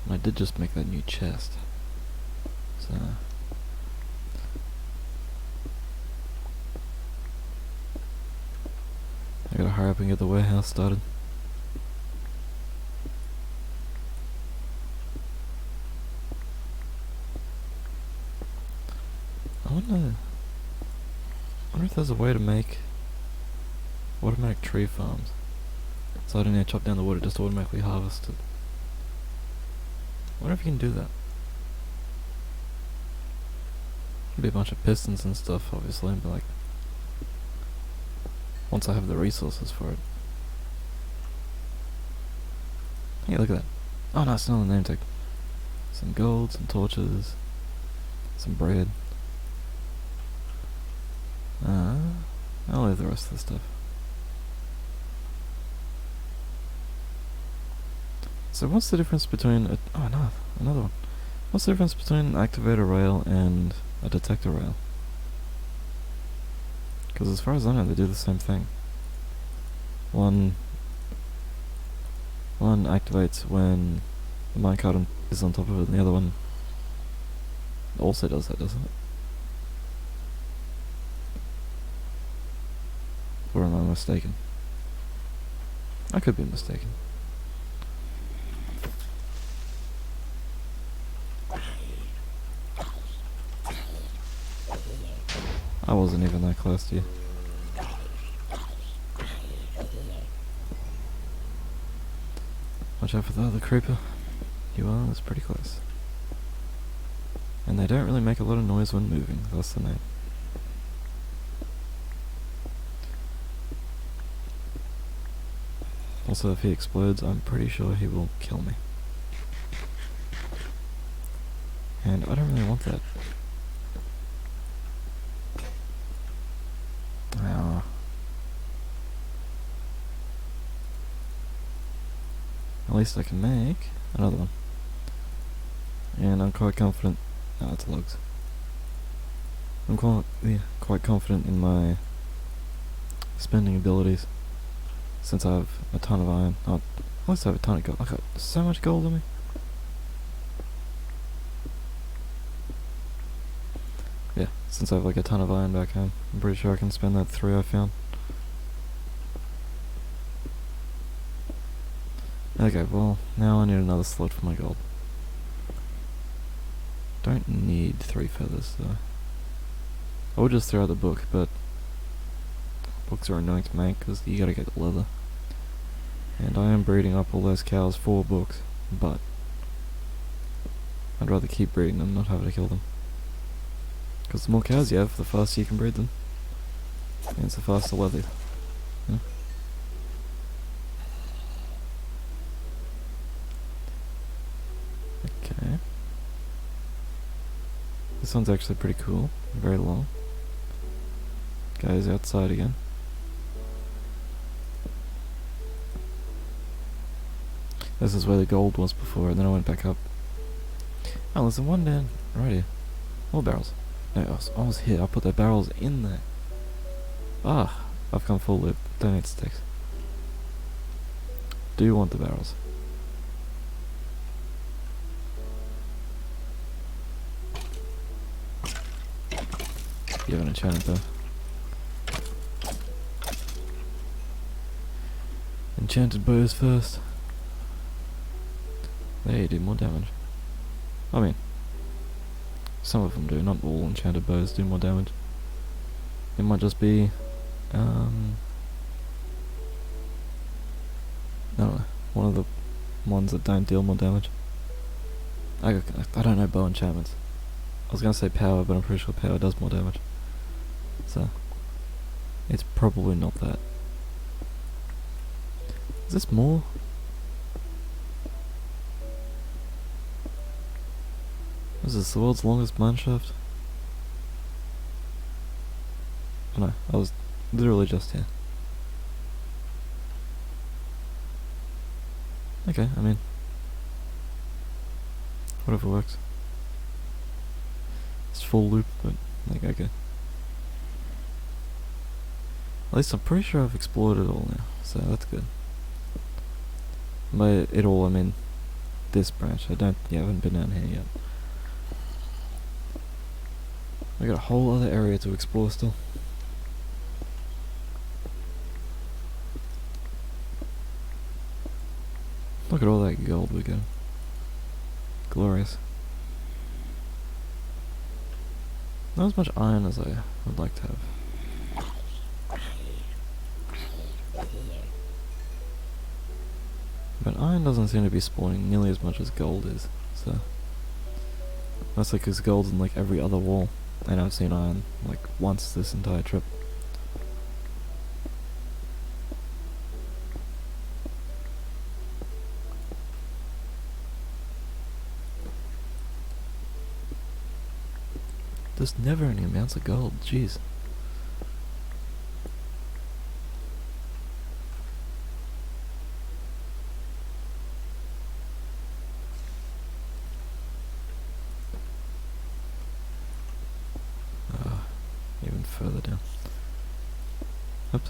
And I did just make that new chest. So I gotta hurry up and get the warehouse started. I wonder if there's a way to make automatic tree farms. So I don't need to chop down the wood, it just automatically harvests it. I wonder if you can do that. There'd be a bunch of pistons and stuff, obviously, but like, once I have the resources for it. Hey, look at that. Oh no, it's not on the name tag. Some gold, some torches, some bread. I'll leave the rest of the stuff. So what's the difference between oh no, another one. What's the difference between an activator rail and a detector rail? Because as far as I know, they do the same thing. One activates when the minecart is on top of it, and the other one also does that, doesn't it? Or am I mistaken? I could be mistaken. I wasn't even that close to you. Watch out for the other creeper. You are, that's pretty close. And they don't really make a lot of noise when moving, that's the name. Also, if he explodes, I'm pretty sure he will kill me. And I don't really want that. At least I can make another one. And I'm quite confident. No, it's logs. I'm quite confident in my spending abilities, since I have a ton of iron. Oh, at least I have a ton of gold. I got so much gold on me. Since I have like a ton of iron back home, I'm pretty sure I can spend that 3 I found. Okay, well, now I need another slot for my gold. Don't need 3 feathers though. I would just throw out the book, but books are annoying to make because you gotta get the leather. And I am breeding up all those cows for books, but I'd rather keep breeding them, not have to kill them. Because the more cows you have, the faster you can breed them. And it's the faster leather. Yeah. Okay. This one's actually pretty cool. Very long. Goes outside again. This is where the gold was before, and then I went back up. Oh, there's one down right here. More barrels. No, I was here. I put the barrels in there. Ah, I've come full loop. Don't need sticks. Do you want the barrels? You have an enchanted bow. Enchanted bows first. They do more damage. I mean, some of them do, not all enchanted bows do more damage. It might just be, I don't know, one of the ones that don't deal more damage. I don't know bow enchantments. I was gonna say power, but I'm pretty sure power does more damage. So, it's probably not that. Is this more? Is this the world's longest mineshaft? Oh no, I was literally just here. Okay, I mean, whatever works. It's full loop, but like, okay. At least I'm pretty sure I've explored it all now, so that's good. By it all, I mean this branch. I haven't been down here yet. We got a whole other area to explore still. Look at all that gold we got. Glorious. Not as much iron as I would like to have. But iron doesn't seem to be spawning nearly as much as gold is, so... Mostly because gold's in like every other wall, and I've seen iron like once this entire trip. There's never any amounts of gold, jeez. Even further down. Oops.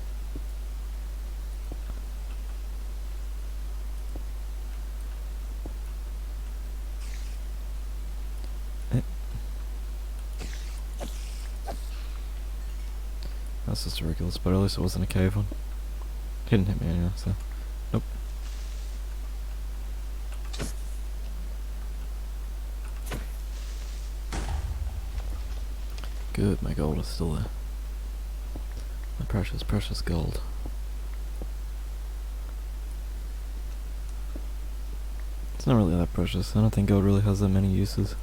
That's just a regular spot, at least it wasn't a cave one. Didn't hit me anyway, so... Nope. Good, my gold is still there. My precious, precious gold. It's not really that precious. I don't think gold really has that many uses.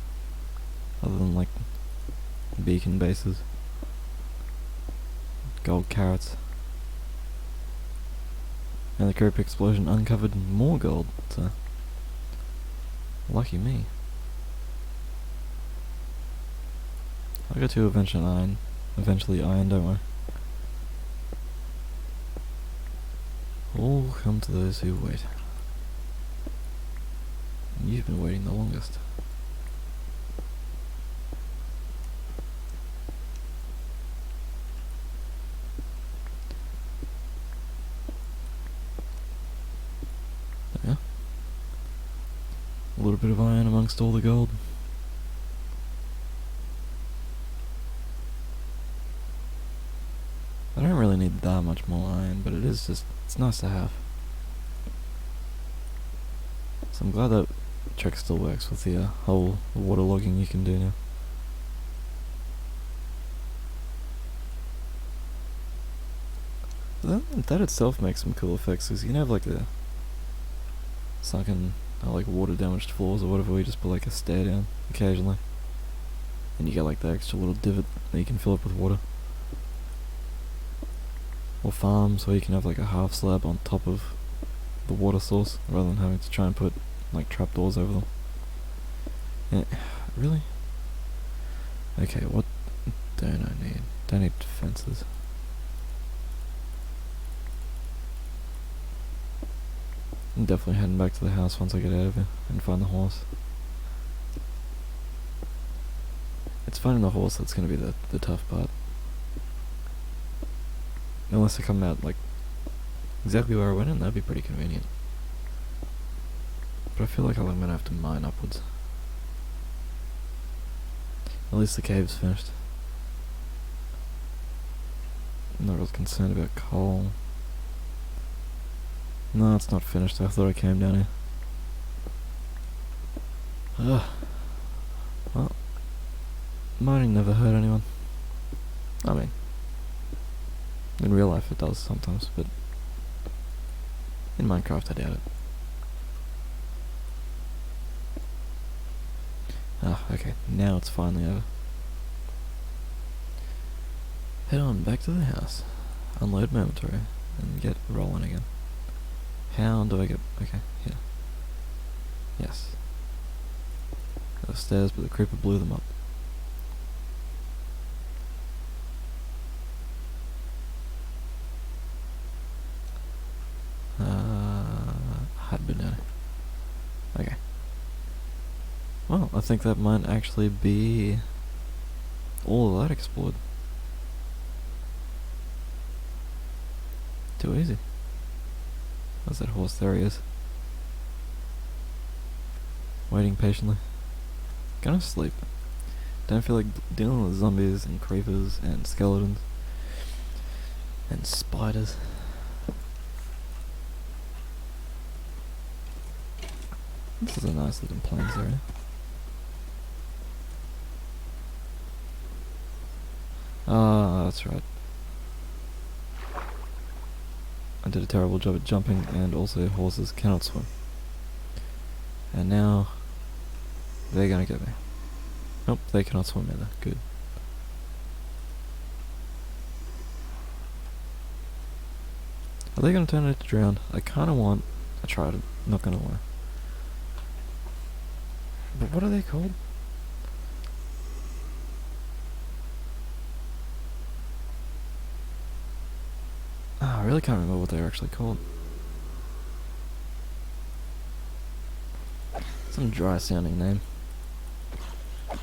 Other than like beacon bases. Gold carrots. And the Creep explosion uncovered more gold, so... Lucky me. I'll go to eventually iron, don't worry. All come to those who wait. And you've been waiting the longest. There we are. A little bit of iron amongst all the gold. much more iron, but it is just, it's nice to have. So I'm glad that trick still works with the whole water logging you can do now. That itself makes some cool effects, because you can have like the sunken, like water damaged floors or whatever, where you just put like a stair down occasionally. And you get like the extra little divot that you can fill up with water. Or farms where you can have like a half slab on top of the water source, rather than having to try and put like trapdoors over them. Yeah, really? Okay, what don't I need? Don't need fences. I'm definitely heading back to the house once I get out of here and find the horse. It's finding the horse that's going to be the tough part. Unless I come out like exactly where I went in, that'd be pretty convenient. But I feel like I'm going to have to mine upwards. At least the cave's finished. I'm not really concerned about coal. No, it's not finished. I thought I came down here. Ugh. Well, mining never hurt anyone. I mean, in real life it does sometimes, but in Minecraft I doubt it. Ah, okay, now it's finally over. Head on back to the house, unload my inventory, and get rolling again. How do I get... okay, here. Yes. Got the stairs, but the creeper blew them up. Had been down. Okay. Well, I think that might actually be all of that explored. Too easy. Where's that horse? There he is. Waiting patiently. Gonna sleep. Don't feel like dealing with zombies and creepers and skeletons and spiders. This is a nice looking plains area. Ah, that's right. I did a terrible job at jumping, and also horses cannot swim. And now they're gonna get me. Nope, they cannot swim either. Good. Are they gonna turn it to drown? I kinda want a trident, not gonna lie. But what are they called? Oh, I really can't remember what they're actually called. Some dry sounding name. I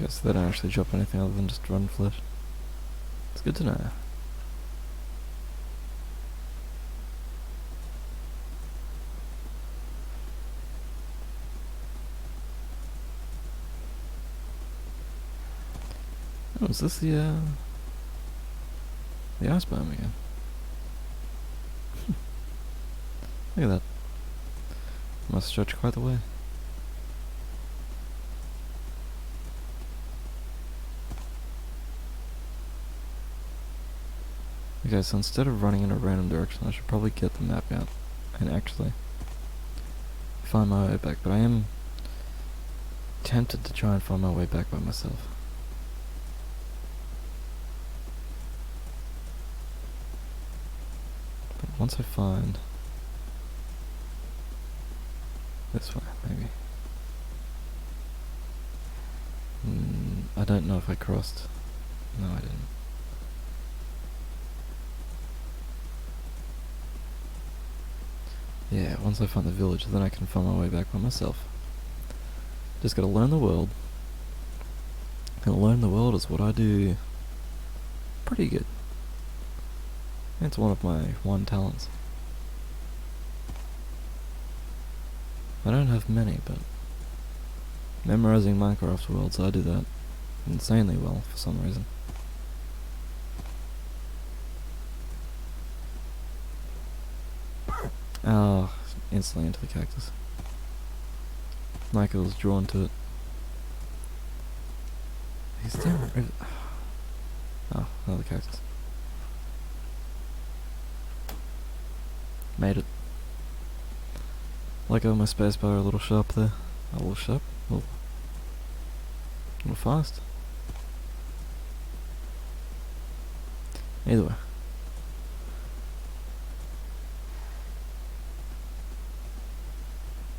guess they don't actually drop anything other than just rotten flesh. It's good to know. Oh, is this the ice biome again? Look at that. Must stretch quite the way. Okay, so instead of running in a random direction, I should probably get the map out and actually find my way back. But I am tempted to try and find my way back by myself. But once I find this way, maybe. I don't know if I crossed. No, I didn't. Yeah, once I find the village, then I can find my way back by myself. Just gotta learn the world. And learn the world is what I do pretty good. It's one of my one talents. I don't have many, but Memorizing Minecraft worlds, I do that insanely well for some reason. Oh, instantly into the cactus. Michael's drawn to it. He's down. Oh, another cactus. Made it. Like over my spacebar, a little sharp there. A little sharp. A little fast. Either way.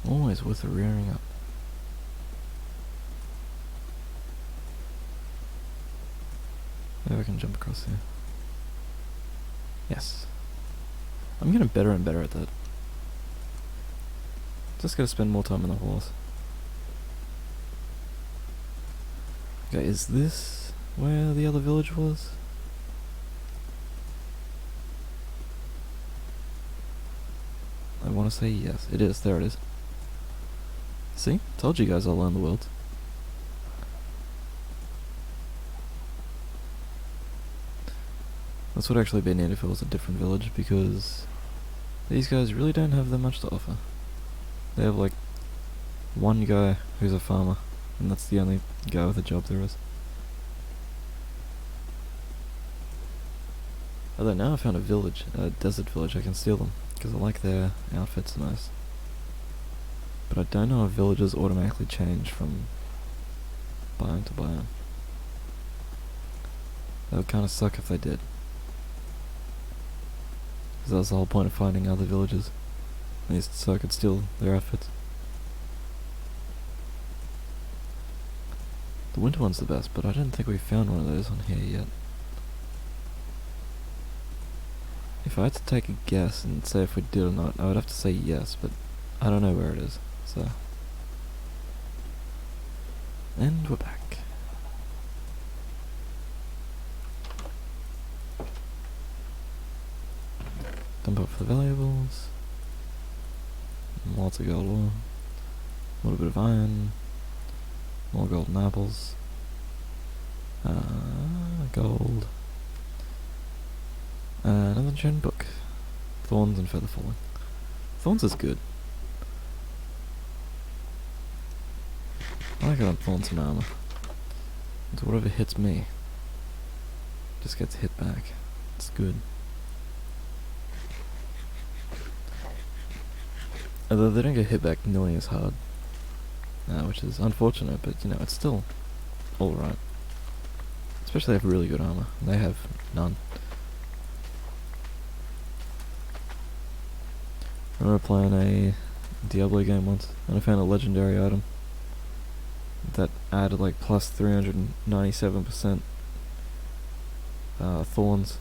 Always worth a rearing up. Maybe I can jump across here. Yes. I'm getting better and better at that. Just gotta spend more time in the horse. Okay, is this where the other village was? I want to say yes. It is. There it is. See? Told you guys I'll learn the world. This would actually be neat if it was a different village, because these guys really don't have that much to offer. They have like one guy who's a farmer, and that's the only guy with a job there is. Although now I found a village, a desert village, I can steal them, because I like their outfits the most. But I don't know if villages automatically change from biome to biome. That would kinda suck if they did. Because that was the whole point of finding other villages. At least so I could steal their outfits. The winter one's the best, but I don't think we found one of those on here yet. If I had to take a guess and say if we did or not, I would have to say yes, but I don't know where it is, so... And we're back. Dump up for the valuables. Lots of gold ore. A little bit of iron. More golden apples. Gold. Another enchanted book. Thorns and feather falling. Thorns is good. I like it on thorns and armor. So whatever hits me just gets hit back. It's good. Although they don't get hit back nearly as hard. Which is unfortunate, but you know, it's still alright. Especially if they have really good armor. They have none. I remember playing a Diablo game once, and I found a legendary item that added like plus 397% thorns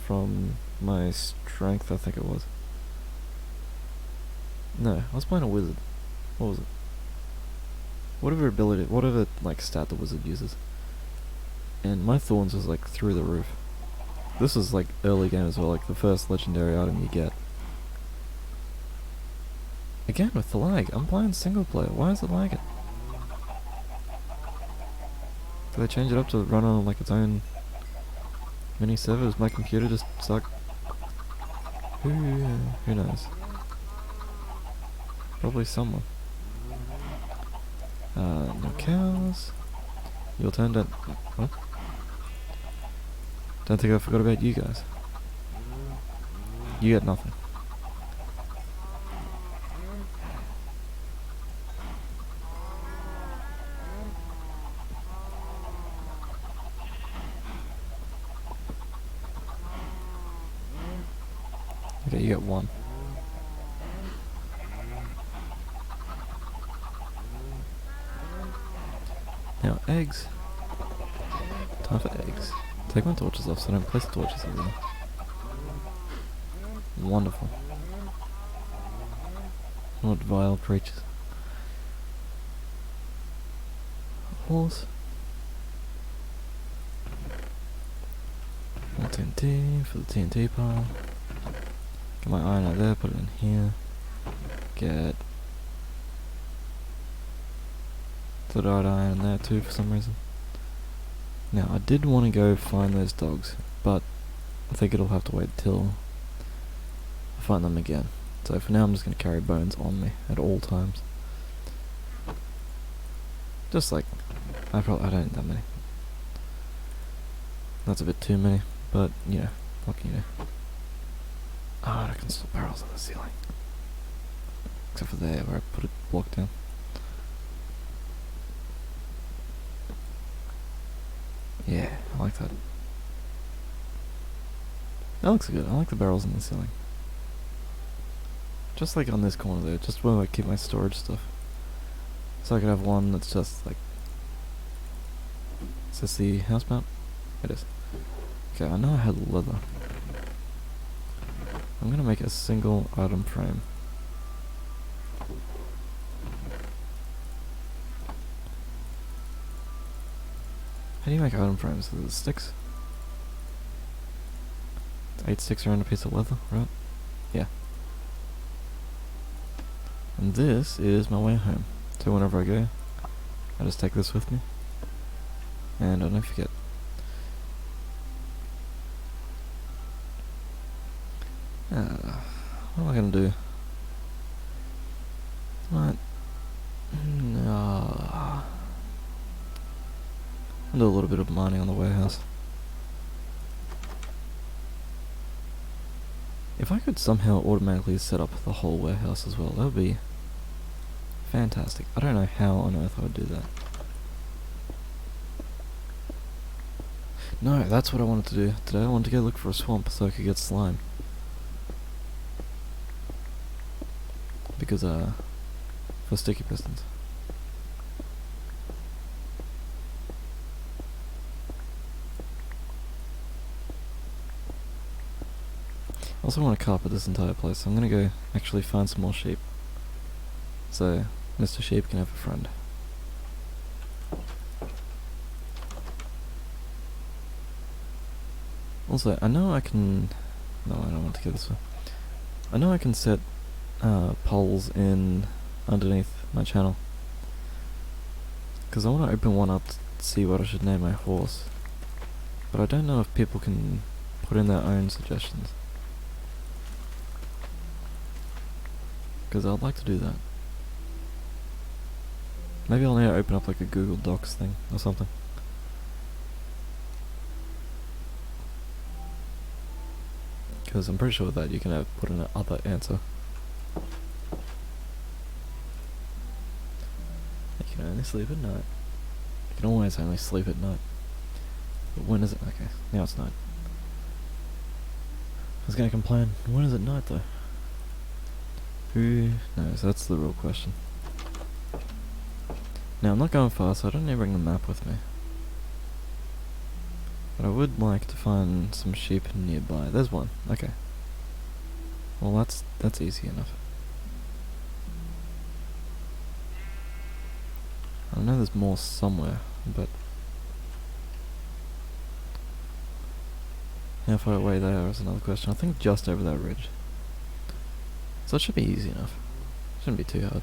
from my strength, I think it was. No, I was playing a wizard. What was it? Whatever like stat the wizard uses. And my thorns was like through the roof. This was like early game as well, like the first legendary item you get. Again with the lag, I'm playing single player, why is it lagging? Did they change it up to run on like its own mini server? Does my computer just suck? Who knows? Probably someone. No cows. Your turn, what? Don't think I forgot about you guys. You get nothing. Okay, you get one. Now, eggs. Time for eggs. Take my torches off so I don't place the torches everywhere. Wonderful. What vile creatures. Horse. More TNT for the TNT pile. Get my iron out there, put it in here. Get The died iron in there too for some reason. Now, I did want to go find those dogs, but I think it'll have to wait till I find them again. So for now I'm just going to carry bones on me at all times. Just like, I don't need that many. That's a bit too many, but, you know, what can you do? I can still barrels on the ceiling. Except for there, where I put a block down. Yeah, I like that. That looks good. I like the barrels in the ceiling. Just like on this corner there, just where I keep my storage stuff. So I could have one that's just like... Is this the house map? It is. Okay, I know I had leather. I'm gonna make a single item frame. How do you make item frames? Is it sticks? 8 sticks around a piece of leather, right? Yeah. And this is my way home. So whenever I go, I just take this with me. And I don't forget. What am I gonna do? Right. I'll do a little bit of mining on the warehouse. If I could somehow automatically set up the whole warehouse as well, that would be fantastic. I don't know how on earth I would do that. No, that's what I wanted to do today. I wanted to go look for a swamp so I could get slime. Because, for sticky pistons. I also want to carpet this entire place, so I'm gonna go actually find some more sheep. So, Mr. Sheep can have a friend. Also, I know I can... No, I don't want to go this way. I know I can set polls in underneath my channel. Because I want to open one up to see what I should name my horse. But I don't know if people can put in their own suggestions. Because I'd like to do that. Maybe I'll need to open up like a Google Docs thing or something. Because I'm pretty sure that you can put in an other answer. You can only sleep at night. You can always only sleep at night. But when is it? Okay, now it's night. I was gonna complain, when is it night though? Who knows? That's the real question. Now I'm not going far, so I don't need to bring the map with me. But I would like to find some sheep nearby. There's one. Okay. Well, that's easy enough. I know there's more somewhere, but how far away they are is another question. I think just over that ridge. So it should be easy enough. Shouldn't be too hard.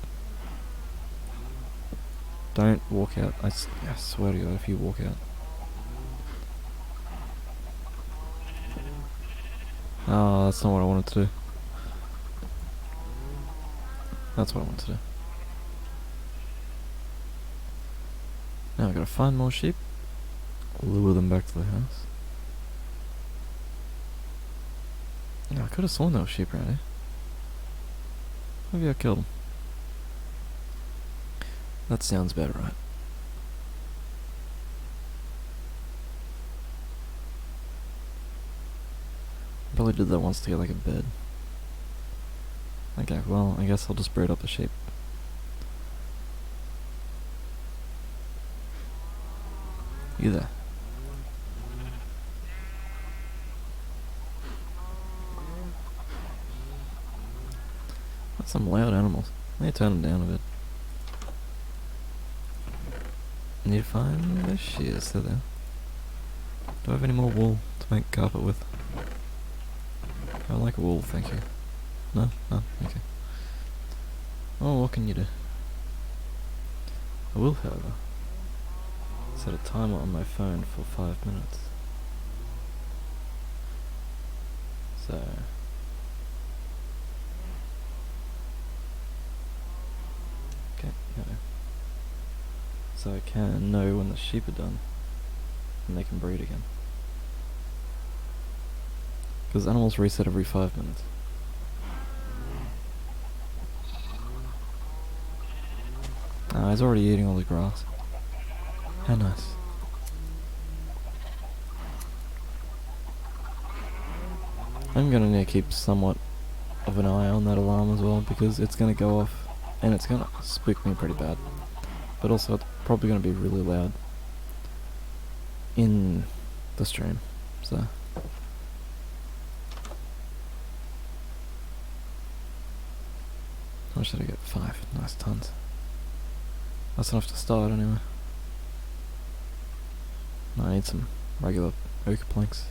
Don't walk out. I swear to God, if you walk out. Oh, that's not what I wanted to do. That's what I wanted to do. Now I gotta find more sheep. Lure them back to the house. Now I could have sworn there were sheep around here. Maybe I killed them. That sounds better, right? Probably did that once to get like a bed. Okay, well, I guess I'll just breed up the sheep. You there? That's some loud animals. I need to turn them down a bit. I need to find the shears. They're there. Do I have any more wool to make carpet with? I like wool, thank you. No? Oh, okay. Oh, what can you do? I will, however, set a timer on my phone for 5 minutes. So... okay, no. So I can know when the sheep are done, and they can breed again. Because animals reset every 5 minutes. Ah, he's already eating all the grass. How nice. I'm gonna need to keep somewhat of an eye on that alarm as well, because it's gonna go off and it's gonna spook me pretty bad. But also it's probably gonna be really loud in the stream, so... how much did I get? 5 nice tons. That's enough to start anyway. I need some regular oak planks.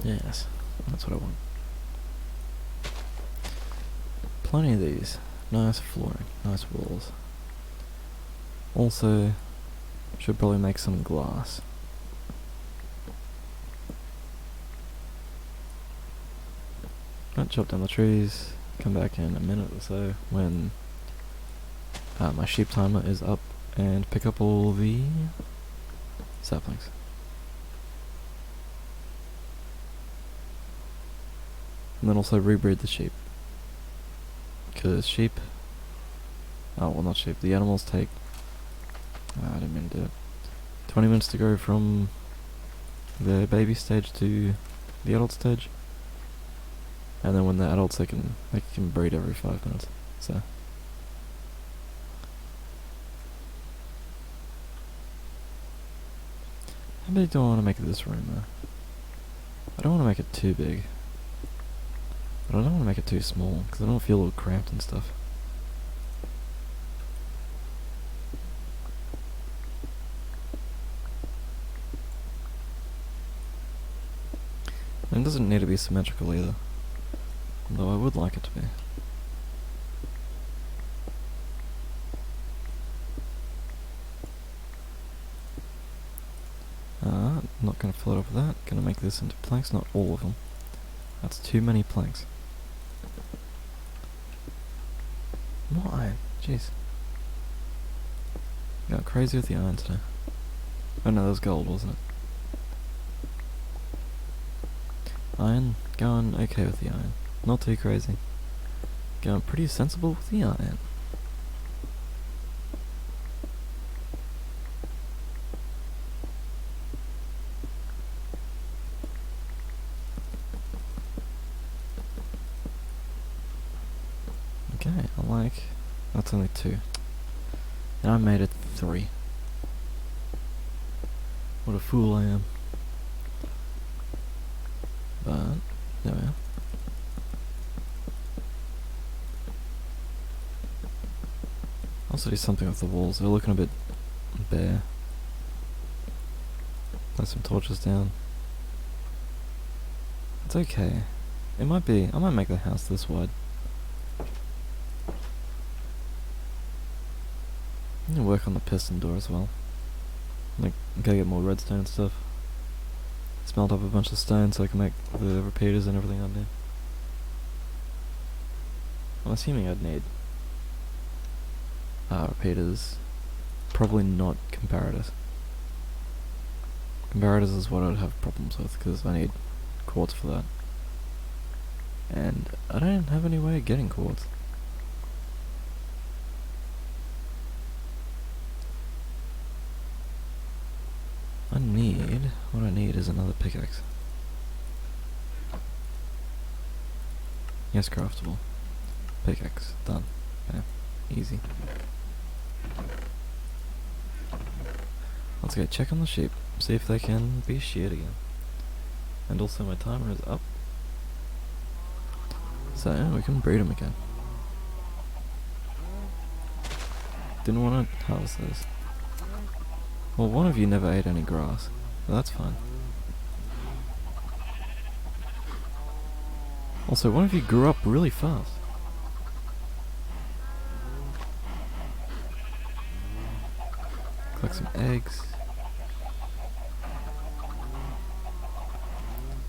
Yes, that's what I want. Plenty of these. Nice flooring, nice walls. Also, should probably make some glass. I'll chop down the trees, come back in a minute or so when my sheep timer is up, and pick up all the saplings. And then also rebreed the sheep. Because sheep... oh, well, not sheep. The animals take... I didn't mean to do it. 20 minutes to go from the baby stage to the adult stage. And then when they're adults, they can breed every 5 minutes. So... how big do I want to make this room, though? I don't want to make it too big. But I don't want to make it too small, because I don't feel all cramped and stuff. And it doesn't need to be symmetrical either. Although I would like it to be. Not going to fill it up with that. Going to make this into planks, not all of them. That's too many planks. More iron, jeez. Got crazy with the iron today. Oh no, that was gold, wasn't it? Iron, going okay with the iron. Not too crazy. Going pretty sensible with the iron. Okay, I like... that's only 2. And I made it 3. What a fool I am. But, there we are. Also do something with the walls, they're looking a bit bare. Place some torches down. It's okay. It might be... I might make the house this wide. I'm gonna work on the piston door as well. Like, gotta get more redstone and stuff. Smelt up a bunch of stone so I can make the repeaters and everything I need. I'm assuming I'd need repeaters. Probably not comparators. Comparators is what I'd have problems with, because I need quartz for that. And I don't have any way of getting quartz. What I need is another pickaxe. Yes, craftable. Pickaxe, done. Yeah, easy. Let's go check on the sheep, see if they can be sheared again. And also my timer is up. So we can breed them again. Didn't want to harvest those. Well, one of you never ate any grass, but that's fine. Also, one of you grew up really fast. Collect some eggs.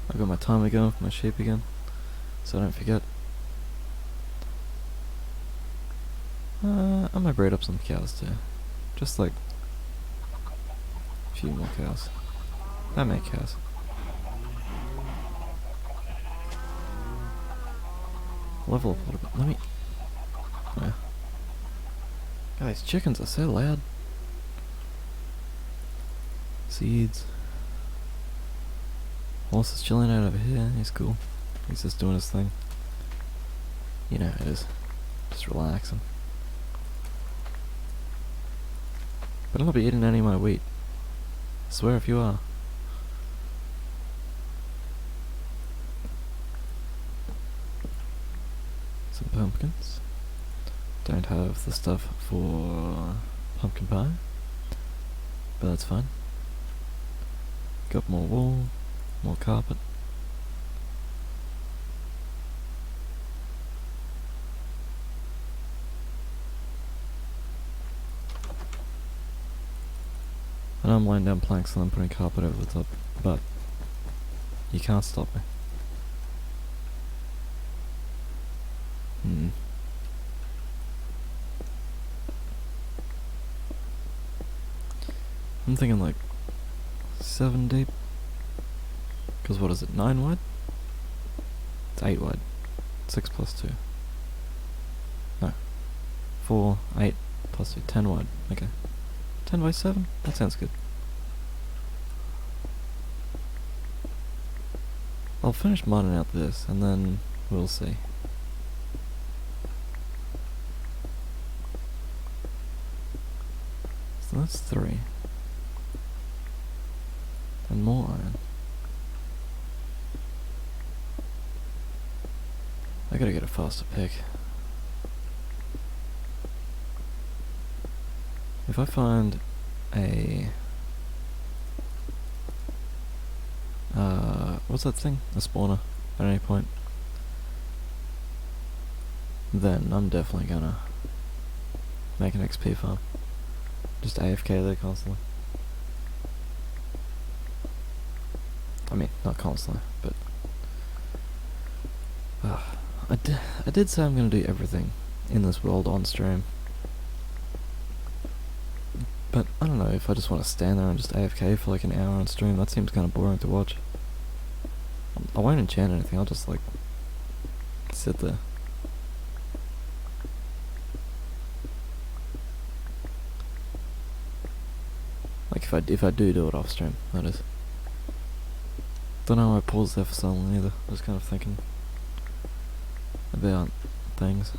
I've got my timer going for my sheep again, so I don't forget. I might breed up some cows too. Just like a few more cows. That many cows. Level up a little bit. Let me... Yeah. God, these chickens are so loud. Seeds. Horse is chilling out over here. He's cool. He's just doing his thing. You know how it is. Just relaxing. Better not be eating any of my wheat. I swear if you are. Some pumpkins. Don't have the stuff for pumpkin pie, but that's fine. Got more wool, more carpet. I know I'm laying down planks and I'm putting carpet over the top, but you can't stop me. I'm thinking like 7 deep. Cause what is it, 9 wide? It's 8 wide. 6 plus 2. No. 4, 8 plus 2, 10 wide. Okay. 10 by 7? That sounds good. I'll finish mining out this and then we'll see. So that's 3. And more iron. I gotta get a faster pick. If I find a... what's that thing? A spawner at any point. Then I'm definitely gonna make an XP farm. Just AFK there constantly. I mean, not constantly, but... I did say I'm gonna do everything in this world on stream. But I don't know if I just want to stand there and just AFK for like an hour on stream. That seems kind of boring to watch. I won't enchant anything, I'll just like sit there. Like if I do it off stream, that is. Don't know why I paused there for so long either. I was kind of thinking about things.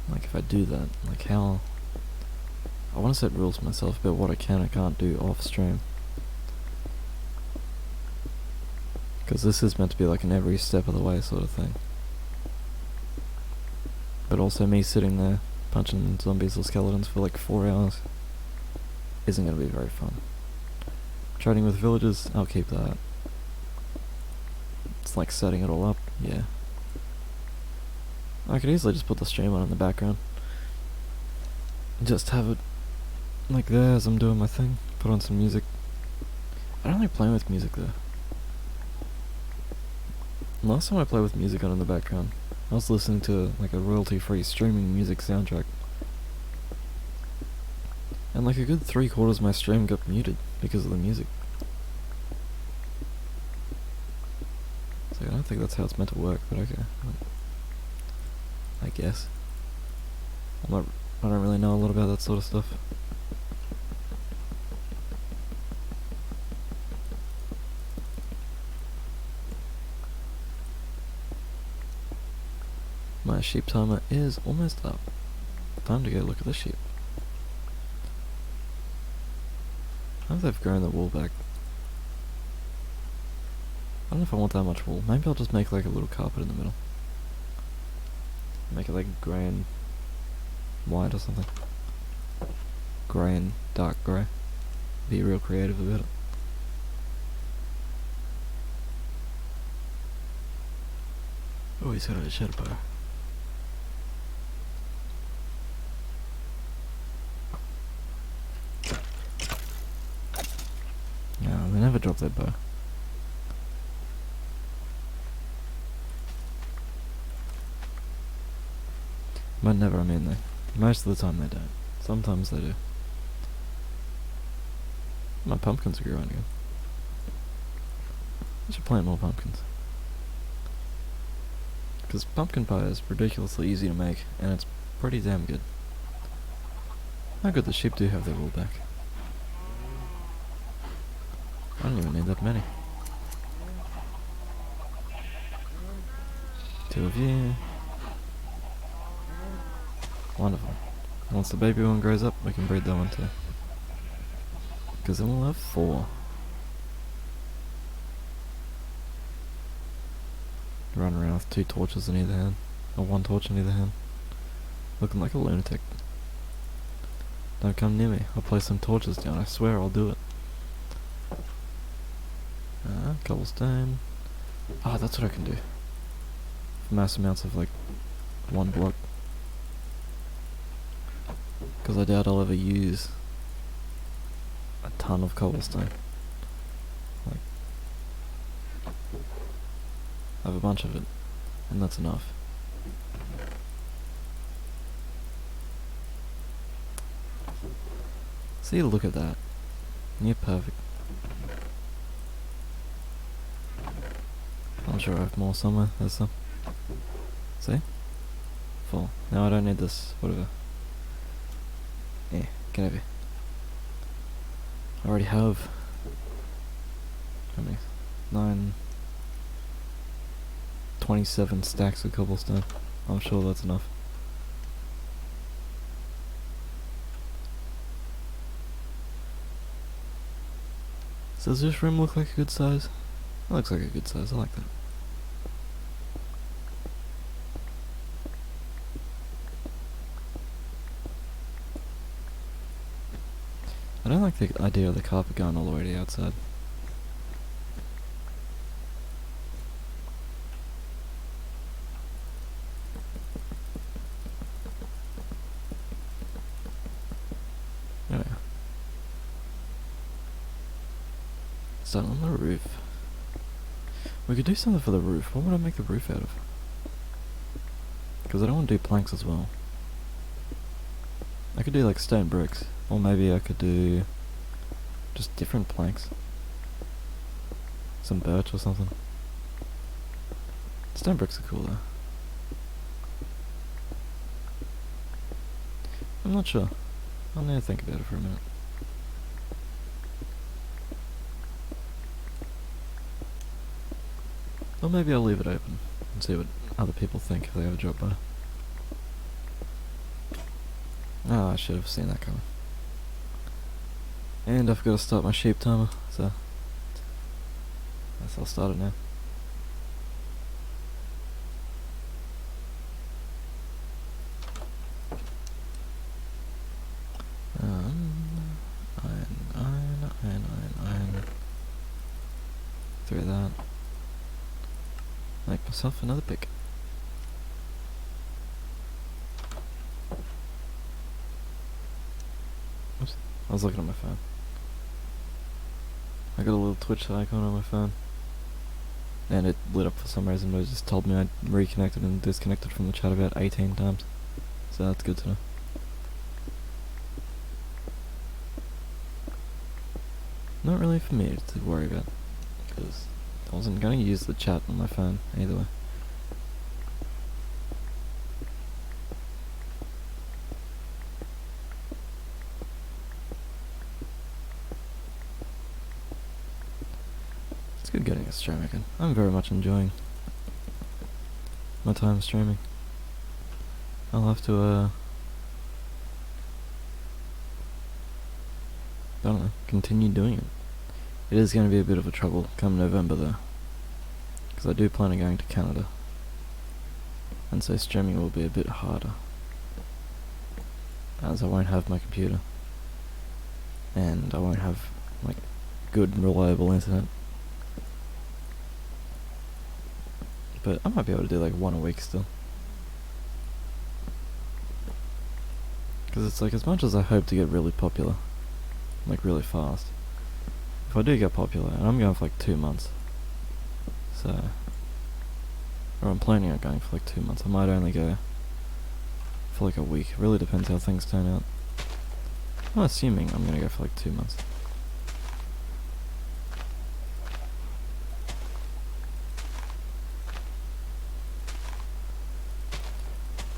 Like if I do that, like how... I want to set rules for myself about what I can and can't do off stream. Because this is meant to be like an every step of the way sort of thing. But also me sitting there punching zombies or skeletons for like 4 hours isn't going to be very fun. Trading with villagers, I'll keep that. It's like setting it all up, yeah. I could easily just put the stream on in the background. Just have it like there as I'm doing my thing. Put on some music. I don't like playing with music though. Last time I played with music on in the background, I was listening to like a royalty-free streaming music soundtrack. And like a good 3/4 of my stream got muted because of the music. So I don't think that's how it's meant to work, but okay. I guess. I don't really know a lot about that sort of stuff. My sheep timer is almost up. Time to go look at the sheep. I hope they've grown the wool back. I don't know if I want that much wool. Maybe I'll just make like a little carpet in the middle. Make it like grey and white or something. Grey and dark grey. Be real creative about it. he's got a shadow bow. No, they never drop their bow. But never, I mean most of the time they don't. Sometimes they do. My pumpkins are growing again. I should plant more pumpkins. Because pumpkin pie is ridiculously easy to make, and it's pretty damn good. How good the sheep do have their wool back. I don't even need that many. 2 of you. Wonderful. Once the baby one grows up, we can breed that one too. Because then we'll have 4. Run around with 2 torches in either hand. Or 1 torch in either hand. Looking like a lunatic. Don't come near me. I'll place some torches down. I swear I'll do it. Cobblestone. Ah, that's what I can do. Mass amounts of, like, 1 block. Because I doubt I'll ever use a ton of cobblestone. Like, I have a bunch of it, and that's enough. See, look at that. Near perfect. I'm sure I have more somewhere. There's some. See? Full. Now I don't need this, whatever. Yeah, get over here. I already have... how many? 27 stacks of cobblestone. I'm sure that's enough. So does this room look like a good size? It looks like a good size, I like that. I don't like the idea of the carpet going all the way to the outside. There we are. Start on the roof. We could do something for the roof. What would I make the roof out of? Because I don't want to do planks as well. I could do like stone bricks. Or maybe I could do just different planks. Some birch or something. Stone bricks are cool though. I'm not sure. I'll need to think about it for a minute. Or maybe I'll leave it open and see what other people think if they ever drop by. Oh, I should have seen that coming. And I've got to start my sheep timer, so I guess I'll start it now. Iron. Through that. Make myself another pick. Oops, I was looking at my phone. I got a little Twitch icon on my phone. And it lit up for some reason, but it just told me I'd reconnected and disconnected from the chat about 18 times. So that's good to know. Not really for me to worry about, because I wasn't going to use the chat on my phone either way. It's good getting a stream again. I'm very much enjoying my time streaming. I'll have to, I don't know, continue doing it. It is going to be a bit of a trouble come November though, because I do plan on going to Canada, and so streaming will be a bit harder, as I won't have my computer, and I won't have, like, good reliable internet. But I might be able to do like one a week still. Because it's like, as much as I hope to get really popular, like really fast, if I do get popular, and I'm going for like 2 months, so, or I'm planning on going for like 2 months, I might only go for like a week. It really depends how things turn out. I'm assuming I'm gonna go for like 2 months.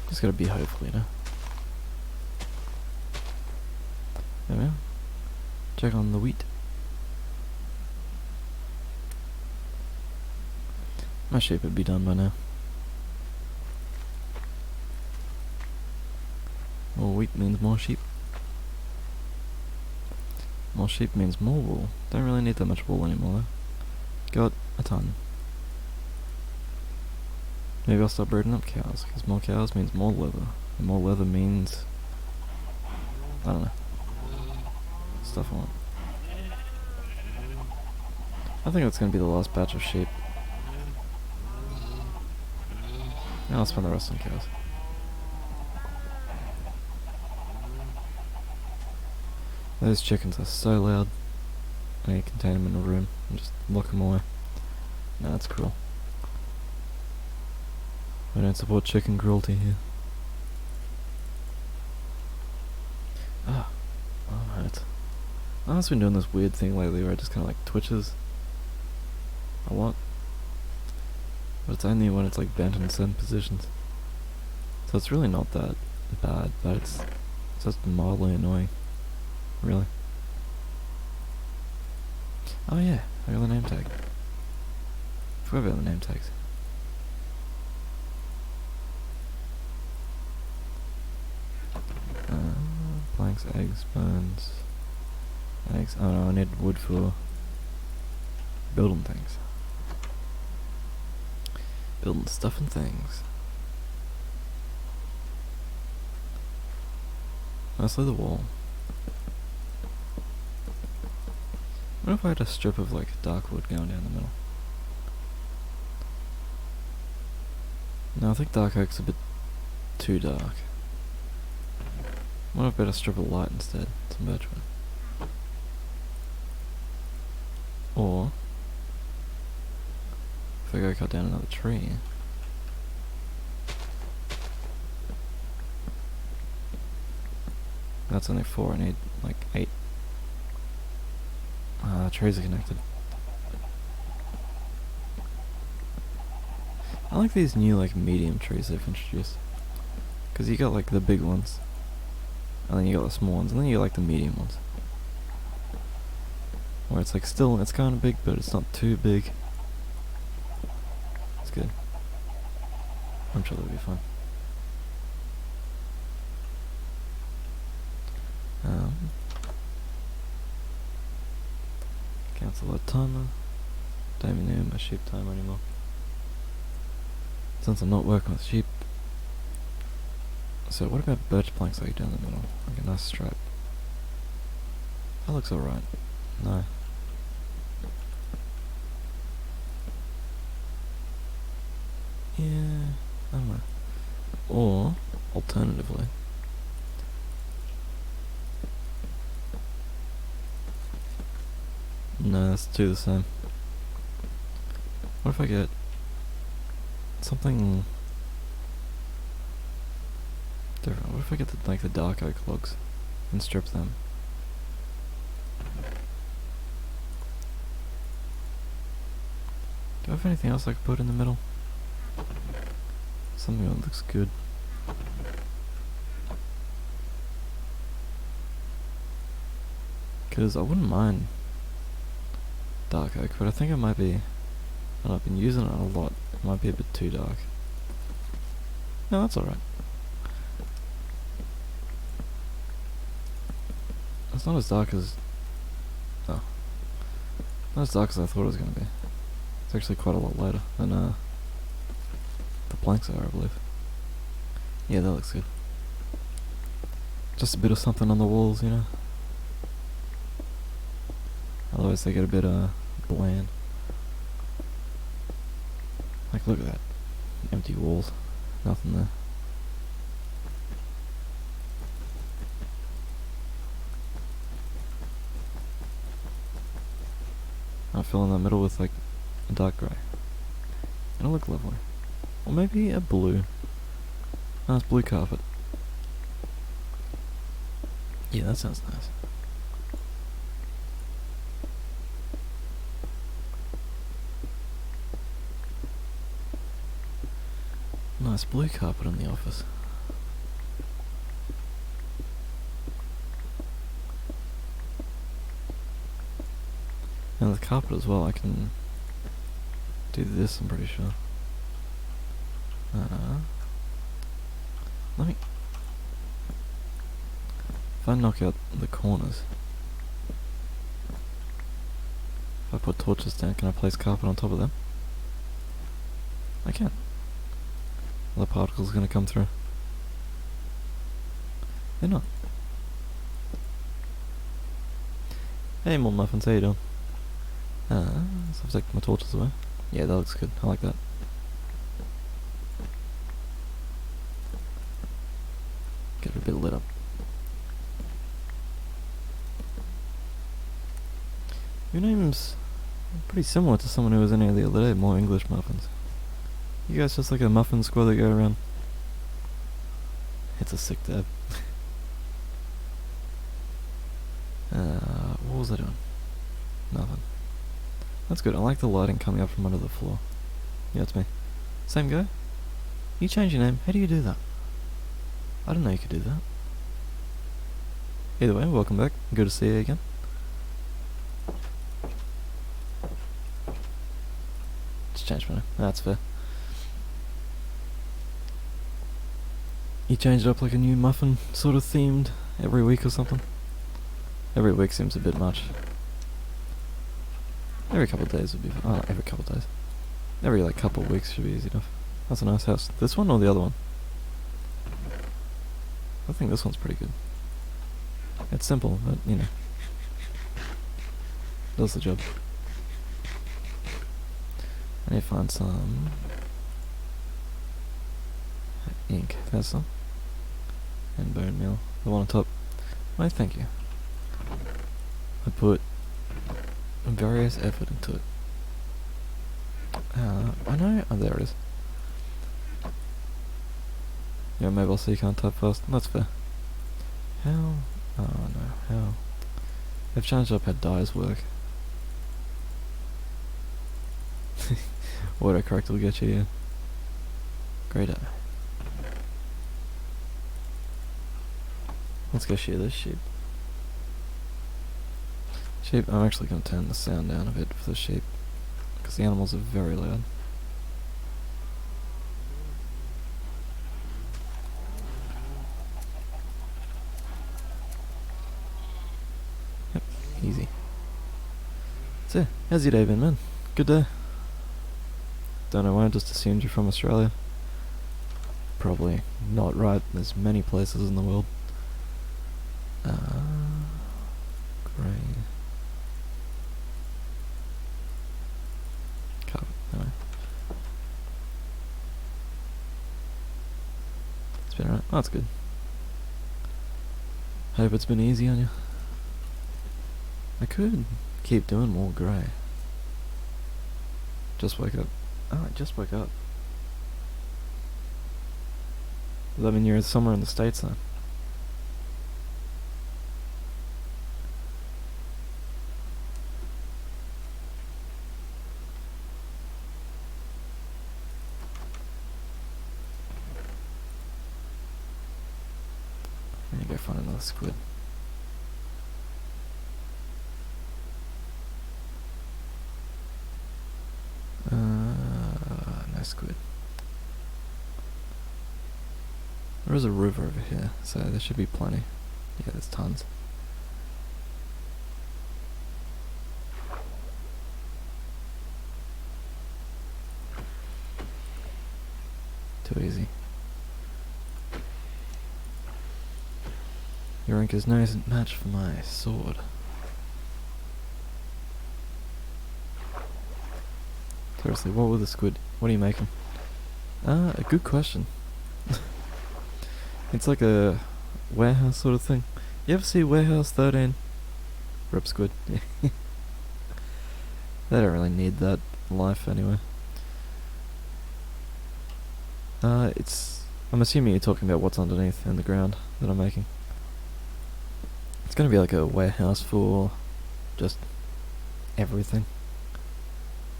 Just gotta be hopeful, you know. There we are. Check on the wheat. My sheep would be done by now. More wheat means more sheep. More sheep means more wool. Don't really need that much wool anymore though. Got a ton. Maybe I'll start breeding up cows, because more cows means more leather. And more leather means, I don't know, stuff I want. I think that's going to be the last batch of sheep. Now I'll spend the rest on cows. Those chickens are so loud. I need to contain them in a room and just lock them away. No, that's cruel. We don't support chicken cruelty here. Ah, oh, alright. I've just been doing this weird thing lately where it just kind of like twitches a lot. But it's only when it's like bent in certain positions. So it's really not that bad, but it's just mildly annoying. Really. Oh yeah, I got the name tag. Forgot about the name tags. Planks, eggs, bones, eggs. Oh no, I need wood for building things. Building stuff and things. Mostly the wall. What if I had a strip of like dark wood going down the middle? No, I think dark oak's a bit too dark. What if I had a strip of light instead? Some birch wood. Or if I go cut down another tree. That's only 4, I need like 8. Trees are connected. I like these new like medium trees they've introduced. Cause you got like the big ones. And then you got the small ones, and then you got like the medium ones. Where it's like still, it's kind of big, but it's not too big. It's good. I'm sure that'll be fun. Cancel that timer. Don't even know my sheep timer anymore. Since I'm not working with sheep. So what about birch planks like down the middle? Like a nice stripe. That looks alright. No. Yeah, I don't know. Or, alternatively, no, that's two the same. What if I get something different? What if I get like the dark oak logs and strip them? Do I have anything else I could put in the middle? Something that looks good. Because I wouldn't mind dark oak, but I think it might be, and I've been using it a lot, it might be a bit too dark. No, that's alright. It's not as dark as, oh, not as dark as I thought it was going to be. It's actually quite a lot lighter than the planks are, I believe. Yeah, that looks good. Just a bit of something on the walls, you know. Otherwise they get a bit bland. Like, look at that. empty walls. Nothing there. I'll fill in the middle with like a dark grey. It'll look lovely. Or maybe a blue. Nice blue carpet. Yeah, that sounds nice. Nice blue carpet in the office. And the carpet as well, I can do this, I'm pretty sure. Let me... If I knock out the corners... If I put torches down, can I place carpet on top of them? I can. Are the particles gonna come through? They're not. Hey, more muffins, how you doing? So I've taken my torches away. Yeah, that looks good. I like that. Get it a bit lit up. Your name's pretty similar to someone who was in here the other day, more English muffins. You guys just like a muffin squad that go around. It's a sick dab. What was I doing? Nothing. That's good. I like the lighting coming up from under the floor. Yeah, it's me. Same guy? You changed your name. How do you do that? I didn't know you could do that. Either way, welcome back. Good to see you again. Just changed my name. That's fair. You change it up like a new muffin sort of themed every week or something? Every week seems a bit much. Every couple of days would be fine. Oh, every couple of days. Every like couple of weeks should be easy enough. That's a nice house. This one or the other one? I think this one's pretty good. It's simple, but you know. Does the job. I need to find some ink. There's some. And bone meal. The one on top. Why, thank you. I put various effort into it. I know. Oh, there it is. Yeah, maybe I'll see you can't type fast. That's fair. How? Oh no, how? They've changed up how dyes work. Autocorrect will get you, yeah. Great eye. Let's go shear this sheep. Sheep, I'm actually going to turn the sound down a bit for the sheep, because the animals are very loud. Yep, easy. So, how's your day been, man? Good day? Don't know why, I just assumed you're from Australia. Probably not right, there's many places in the world. Grey. Carpet, no. It's been alright. Oh, that's good. Hope it's been easy on you. I could keep doing more grey. Just woke up. Oh, I just woke up. Does that mean you're somewhere in the States then? I need to go find another squid. No squid. There is a river over here, so there should be plenty. Yeah, there's tons. Too easy. Your ink is no match for my sword. Seriously, what were the squid? What are you making? A good question. It's like a warehouse sort of thing. You ever see Warehouse 13? Rip Squid. They don't really need that life anyway. I'm assuming you're talking about what's underneath in the ground that I'm making. It's gonna be like a warehouse for just everything.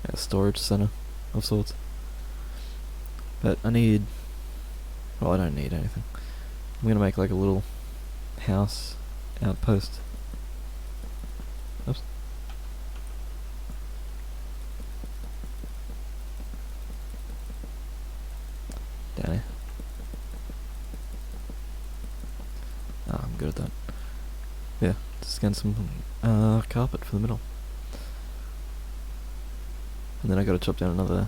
A storage center of sorts. But I don't need anything. I'm gonna make like a little house outpost. Oops. Down here. I'm good at that. Yeah, just get some carpet for the middle. And then I gotta chop down another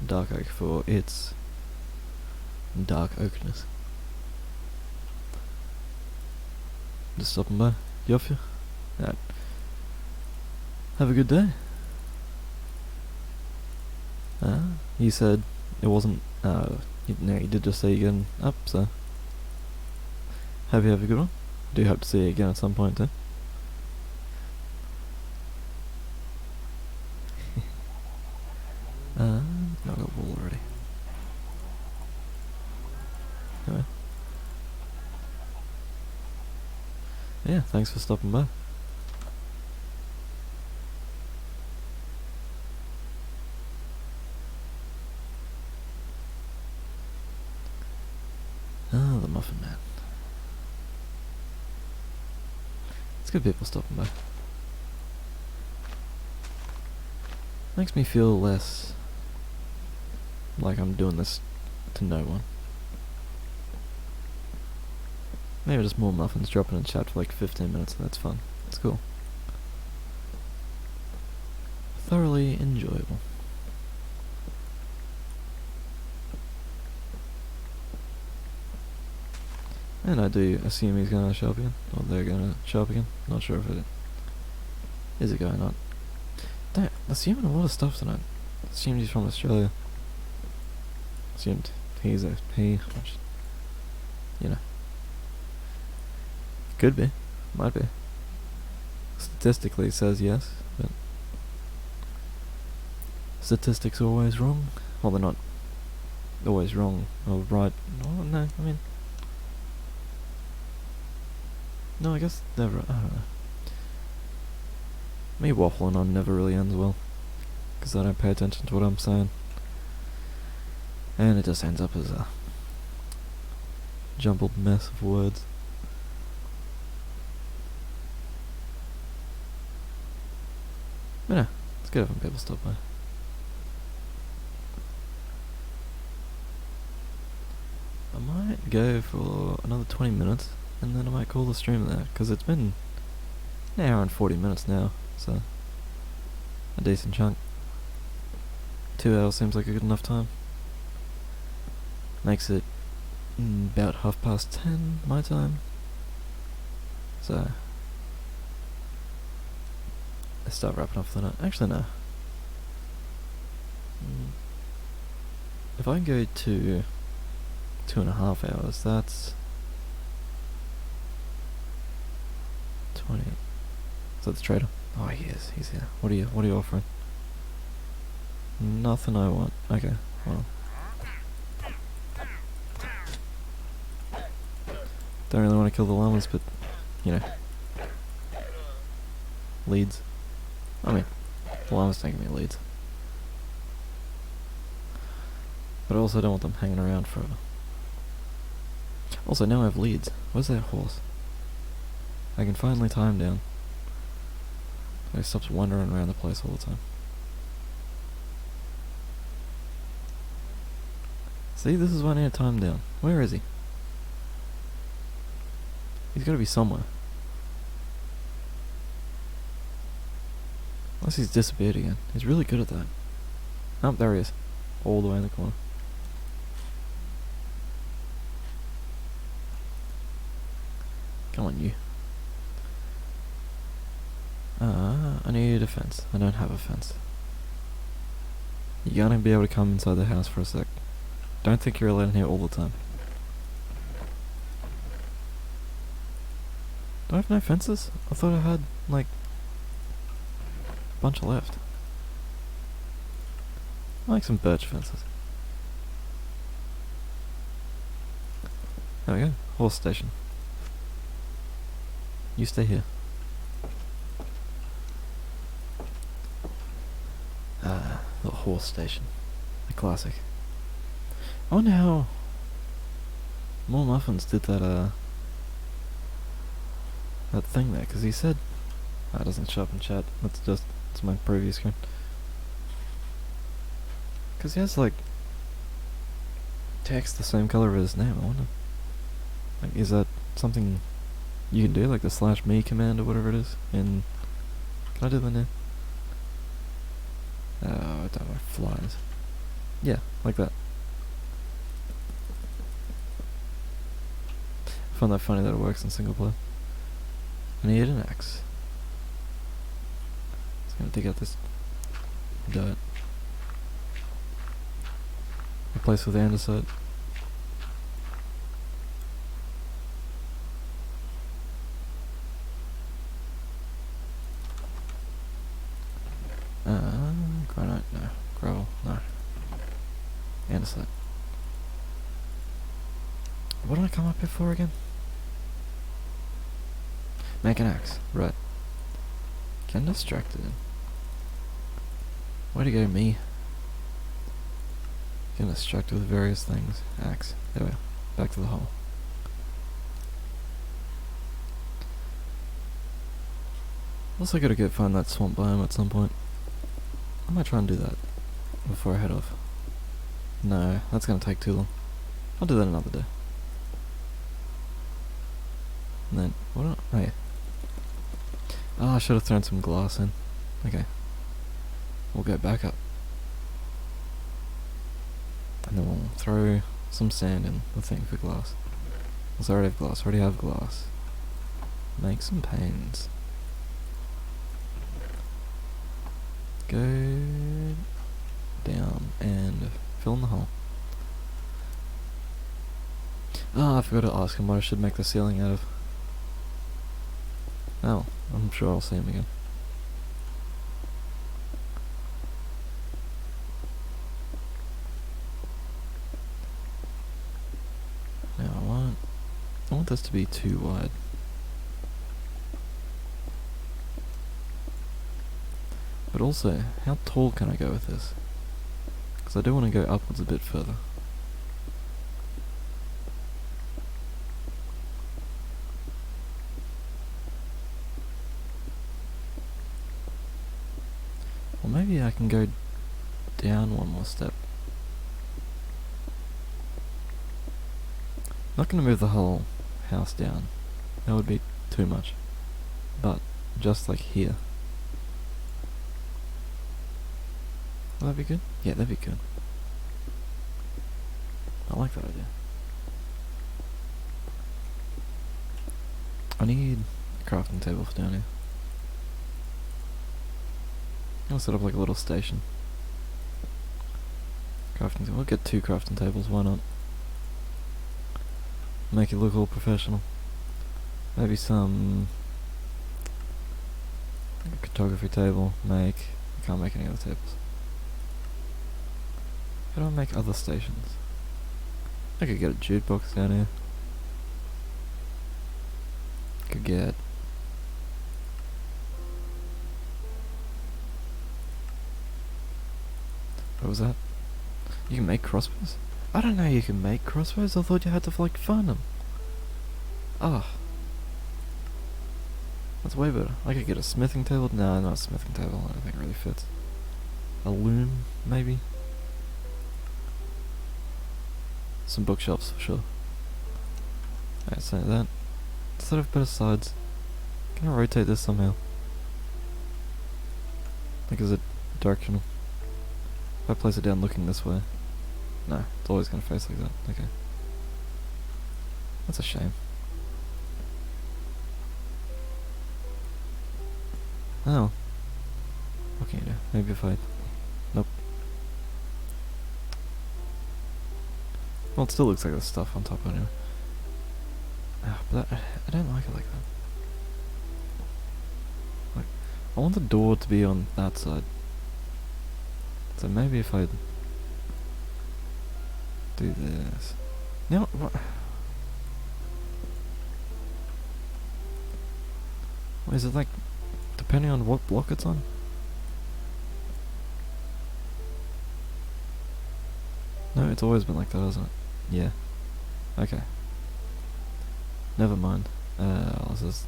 dark oak for its dark oakness. Just stopping by. You off you? Alright. Have a good day. You said it wasn't, you did just say you're getting up, so. Have a good one. Do hope to see you again at some point too. I got wool already. Anyway. Yeah, thanks for stopping by. Ah, the Muffin Man. It's good people stopping by. Makes me feel less like I'm doing this to no one. Maybe just more muffins dropping in chat for like 15 minutes, and that's fun. It's cool. Thoroughly enjoyable. And I do assume he's gonna show up again, or they're gonna show up again. Not sure if it is a guy or not. Don't assuming a lot of stuff tonight. Assumed he's from Australia. Assumed he's a he. You know. Could be. Might be. Statistically it says yes, but statistics are always wrong. Well, they're not always wrong or right. Oh, no, I mean, no, I guess never. I don't know. Me waffling on never really ends well, because I don't pay attention to what I'm saying, and it just ends up as a jumbled mess of words. But no, it's good when people stop by. I might go for another 20 minutes, and then I might call the stream there, because it's been an hour and 40 minutes now, so a decent chunk. 2 hours seems like a good enough time. Makes it about 10:30 my time, so let's start wrapping up for the night. Actually, no. If I go to 2.5 hours, that's 20. Is that the trader? Oh, he is. He's here. What are you offering? Nothing I want. Okay. Well. Don't really want to kill the llamas, but you know, leads. I mean, the llamas don't give me leads. But I also don't want them hanging around forever. Also, now I have leads. Where's that horse? I can finally tie him down. He stops wandering around the place all the time. See, this is why I need to tie him down. Where is he? He's gotta be somewhere. Unless he's disappeared again. He's really good at that. Oh, there he is. All the way in the corner. Come on, you. I need a fence. I don't have a fence. You're gonna be able to come inside the house for a sec. don't think you're allowed in here all the time. Do I have no fences? I thought I had, like, a bunch left. I like some birch fences. There we go. Horse station. You stay here. The horse station. A classic. I wonder how More Muffins did that thing there, because he said... That doesn't show up in chat, it's my preview screen. Because he has, like, text the same colour as his name, I wonder. Like, is that something you can do, like the /me command or whatever it is? Can I do that now? Oh, I don't know, flies. Yeah, like that. I find that funny that it works in single player. I need an axe. Just gonna dig out this dirt. Replace with andesite. Granite, no. Gravel, no. Andesite. What did I come up here for again? Make an axe, right. Get distracted. Way to go, me. Getting distracted with various things. Axe. There we go. Back to the hole. Also gotta find that swamp biome at some point. I might try and do that before I head off. No, that's gonna take too long. I'll do that another day. And then, oh yeah. Oh, I should have thrown some glass in. Okay. We'll go back up. And then we'll throw some sand in the thing for glass. I already have glass. Make some panes. Go down and fill in the hole. Ah, I forgot to ask him what I should make the ceiling out of. Oh, I'm sure I'll see him again. Now I want this to be too wide. But also, how tall can I go with this? Because I do want to go upwards a bit further. Or maybe I can go down one more step. Not going to move the whole house down. That would be too much. But just like here. Will that be good? Yeah, that'd be good. I like that idea. I need a crafting table for down here. I'll set up like a little station. Crafting table. We'll get 2 crafting tables, why not? Make it look all professional. Maybe some... like a cartography table. I can't make any other tables. How do I make other stations? I could get a jukebox down here. Could get... what was that? You can make crossbows? I don't know you can make crossbows, I thought you had to like find them. Ah. That's way better. I could get a smithing table. No, not a smithing table, I don't think it really fits. A loom, maybe? Some bookshelves, for sure. Alright, so that. Instead of better sides, can I rotate this somehow? Like, is it directional? If I place it down looking this way. No, it's always going to face like that. Okay. That's a shame. Oh. What can you do? Maybe if I... Nope. Well, it still looks like there's stuff on top anyway. But I don't like it like that. Like, I want the door to be on that side. So maybe if I do this. Now, what? Is it like, depending on what block it's on? No, it's always been like that, hasn't it? Yeah. Okay. Never mind. I was just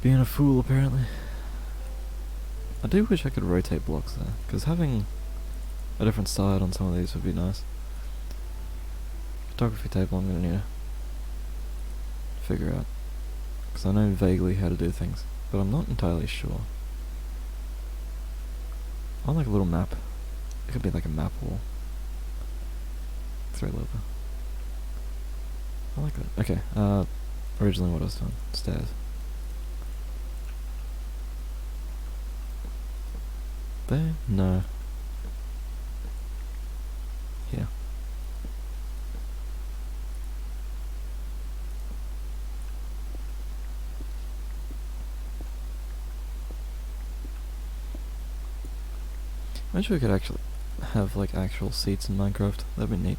being a fool, apparently. I do wish I could rotate blocks there, because having a different side on some of these would be nice. Photography table I'm going to need to figure out, because I know vaguely how to do things, but I'm not entirely sure. I want like a little map. It could be like a map wall. Throw leather. I like that. Okay, originally what I was doing. Stairs. There? No. Here. I wish we could actually have like actual seats in Minecraft. That'd be neat.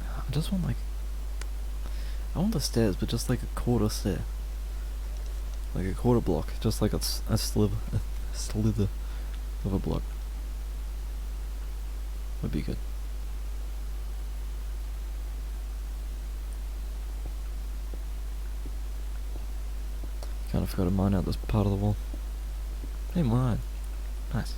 I just want like, I want the stairs, but just like a quarter stair, like a quarter block, just like a slither of a block. Would be good. Kind of forgot to mine out this part of the wall. Hey, mine. Nice.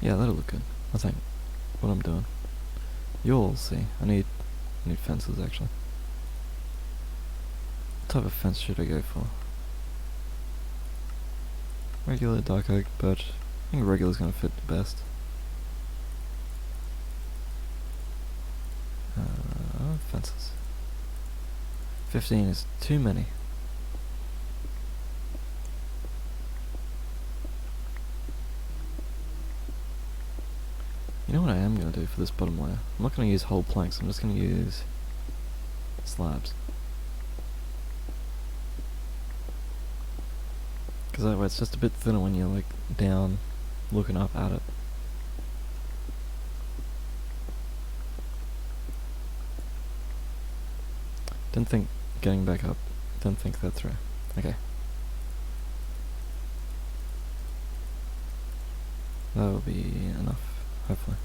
Yeah, that'll look good. I think. What I'm doing. You'll see. I need fences actually. What type of fence should I go for? Regular, dark oak, birch. I think regular's gonna fit the best. Fences. 15 is too many. You know what I am going to do for this bottom layer? I'm not going to use whole planks, I'm just going to use slabs. Because that way it's just a bit thinner when you're like down, looking up at it. Didn't think getting back up, didn't think that through. Okay. That will be enough, hopefully.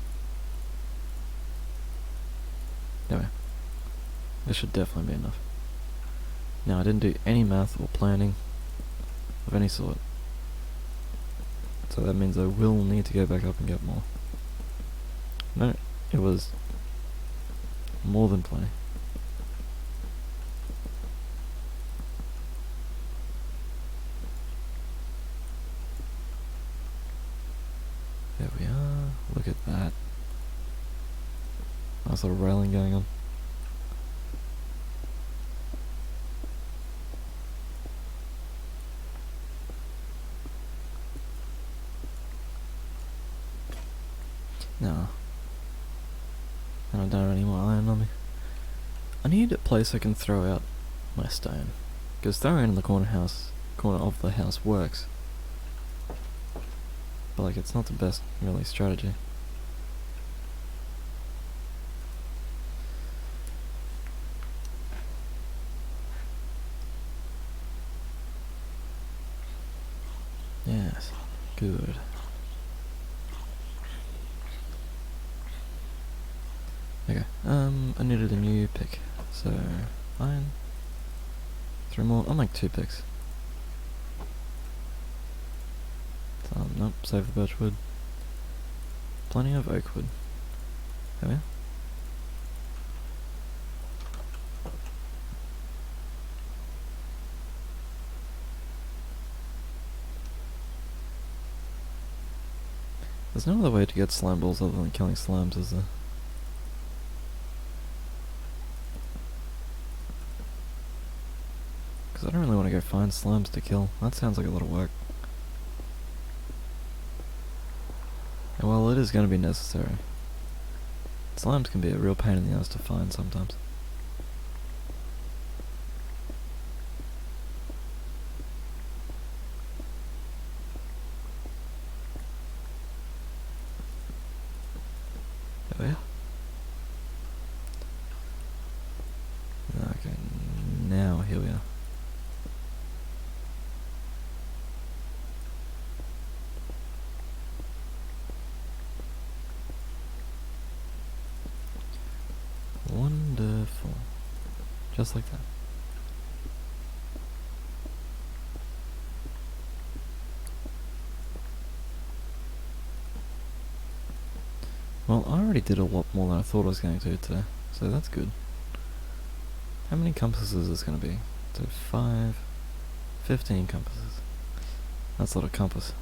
Anyway, this should definitely be enough. Now, I didn't do any math or planning of any sort, so that means I will need to go back up and get more. No, it was more than plenty. There we are, look at that. Nice little railing going on. No. And I don't have any more iron on me. I need a place I can throw out my stone, because throwing it in the corner of the house works. But like, it's not the best, really, strategy. Yes, good. Okay, I needed a new pick, so iron. 3 more. I'll make 2 picks. Nope, save the birch wood. Plenty of oak wood. There we are. There's no other way to get slime balls other than killing slimes, is there? Because I don't really want to go find slimes to kill. That sounds like a lot of work. And while it is going to be necessary, slimes can be a real pain in the ass to find sometimes. Oh yeah? Okay, now here we are. Wonderful. Just like that. Well, I already did a lot more than I thought I was going to today, so that's good. How many compasses is this going to be? So 15 compasses. That's a lot of compass.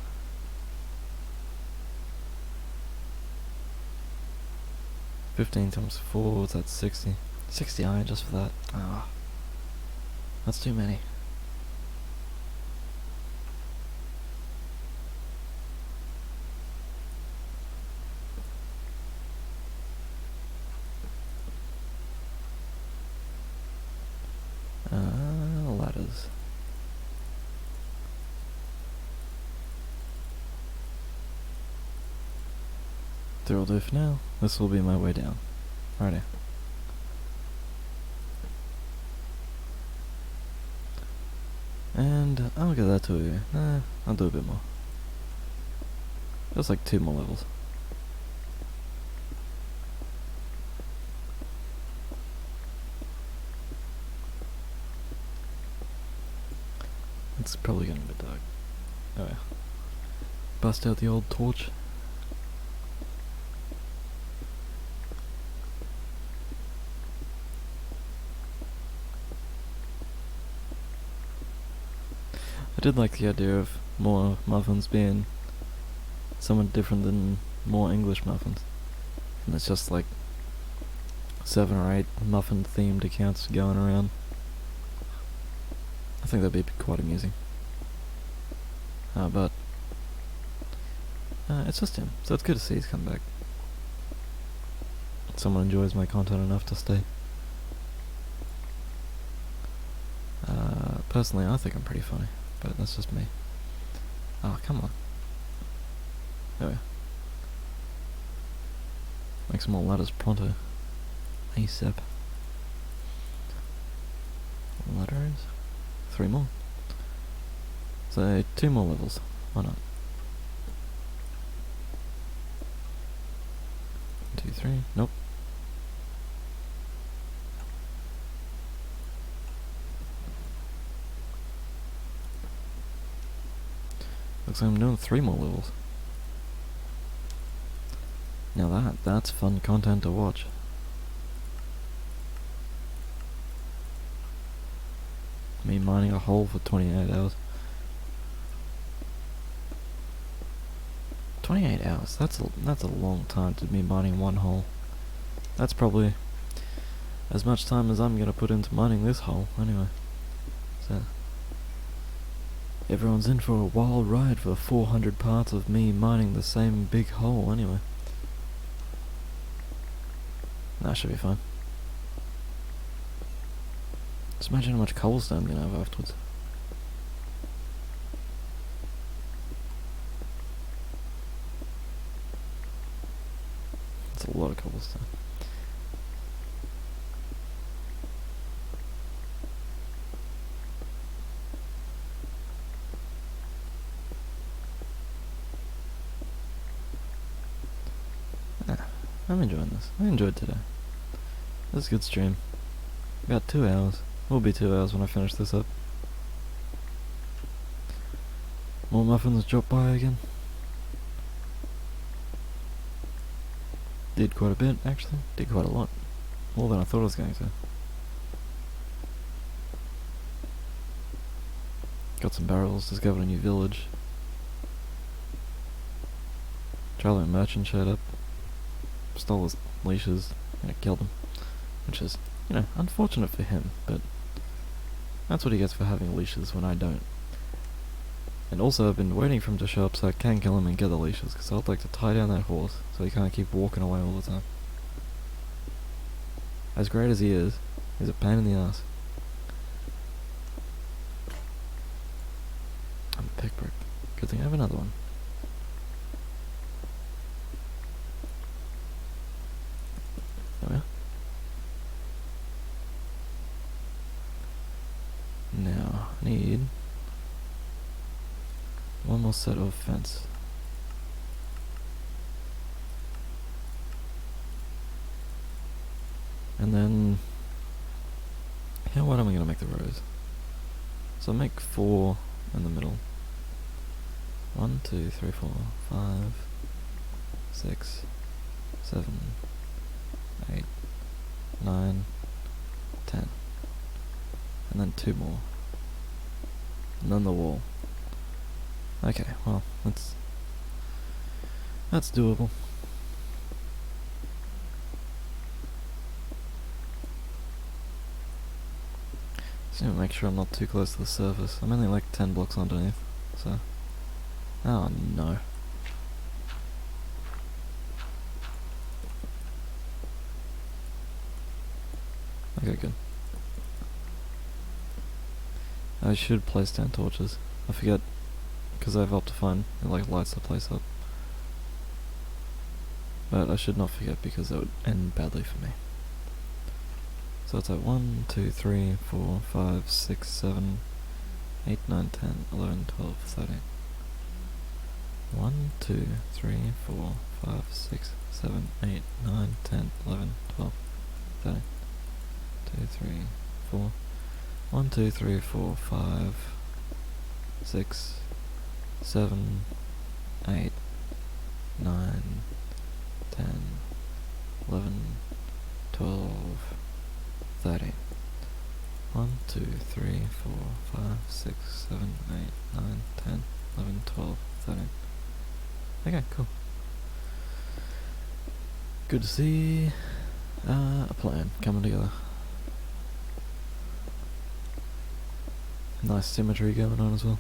15 times 4, what's that, 60? 60 iron just for that. Ah, that's too many. Ladders. That'll do for now. This will be my way down. Righty. And I'll get that to you. I'll do a bit more. Just like 2 more levels. It's probably getting a bit dark. Oh yeah. Bust out the old torch. I did like the idea of more muffins being somewhat different than more English muffins. And it's just like 7 or 8 muffin themed accounts going around. I think that'd be quite amusing. But it's just him, so it's good to see he's come back. Someone enjoys my content enough to stay. Personally, I think I'm pretty funny, but that's just me. Oh, come on. Oh yeah. Make some more ladders pronto. ASAP. Ladders. 3 more. So 2 more levels. Why not? 2, 3. Nope. Looks like I'm doing 3 more levels. Now that's fun content to watch. Me mining a hole for 28 hours. 28 hours, that's a long time to be mining one hole. That's probably as much time as I'm gonna put into mining this hole, anyway. So, everyone's in for a wild ride for 400 parts of me mining the same big hole, anyway. That should be fine. Just imagine how much cobblestone I'm gonna have afterwards. That's a lot of cobblestone. I'm enjoying this. I enjoyed today. This is a good stream. About 2 hours. Will be 2 hours when I finish this up. More muffins drop by again. Did quite a bit, actually. Did quite a lot. More than I thought I was going to. Got some barrels, discovered a new village. Traveling merchant showed up, stole his leashes, killed him. Which is, unfortunate for him, but that's what he gets for having leashes when I don't. And also, I've been waiting for him to show up so I can kill him and get the leashes, because I'd like to tie down that horse so he can't keep walking away all the time. As great as he is, he's a pain in the ass. I'm a pickbrick. Good thing I have another one. There we are. Now, I need one more set of fence. And then, what am I going to make the rows? So I'll make 4 in the middle. 1, 2, 3, 4, 5, 6, 7, 8, 9, 10. And then 2 more. And then the wall. Okay, well, that's doable. Just need to make sure I'm not too close to the surface. I'm only like 10 blocks underneath, so... Oh no. Okay, good. I should place down torches. I forget, because I have Optifine, it lights the place up. But I should not forget because that would end badly for me. So it's like 1, 2, 3, 4, 5, 6, 7, 8, 9, 10, 11, 12, 13. 1, 2, 3, 4, 5, 6, 7, 8, 9, 10, 11, 12, 13. 2, 3, 4. 1, 2, 3, 4, 5, 6, 7, 8, 9, 10, 11, 12, 13. 1, 2, 3, 4, 5, 6, 7, 8, 9, 10, 11, 12, 13. Okay, cool. Good to see a plan coming together. Nice symmetry going on as well.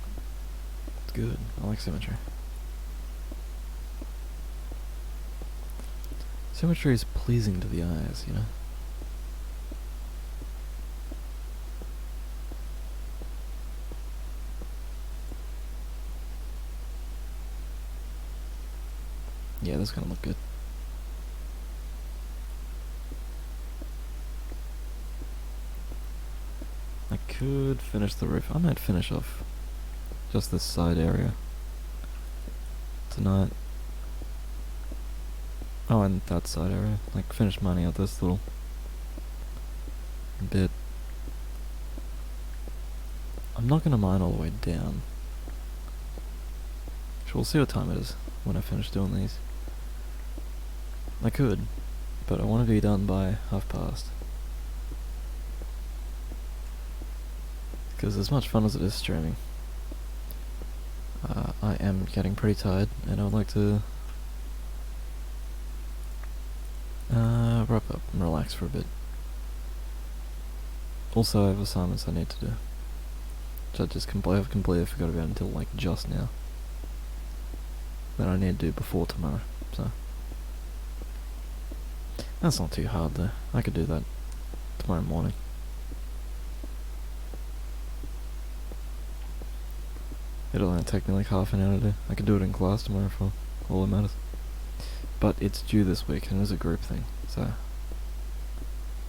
It's good. I like symmetry. Symmetry is pleasing to the eyes, Yeah, this is gonna look good. I could finish the roof. I might finish off just this side area tonight. Oh, and that side area. Finish mining out this little bit. I'm not gonna mine all the way down. So we'll see what time it is when I finish doing these. I could, but I want to be done by past. Because as much fun as it is streaming, I am getting pretty tired, and I would like to wrap up and relax for a bit. Also, I have assignments I need to do, which I just completely forgot about until just now. That I need to do before tomorrow, so that's not too hard though. I could do that tomorrow morning. It'll only take me half an hour to do. I could do it in class tomorrow for all that matters. But it's due this week and it is a group thing, so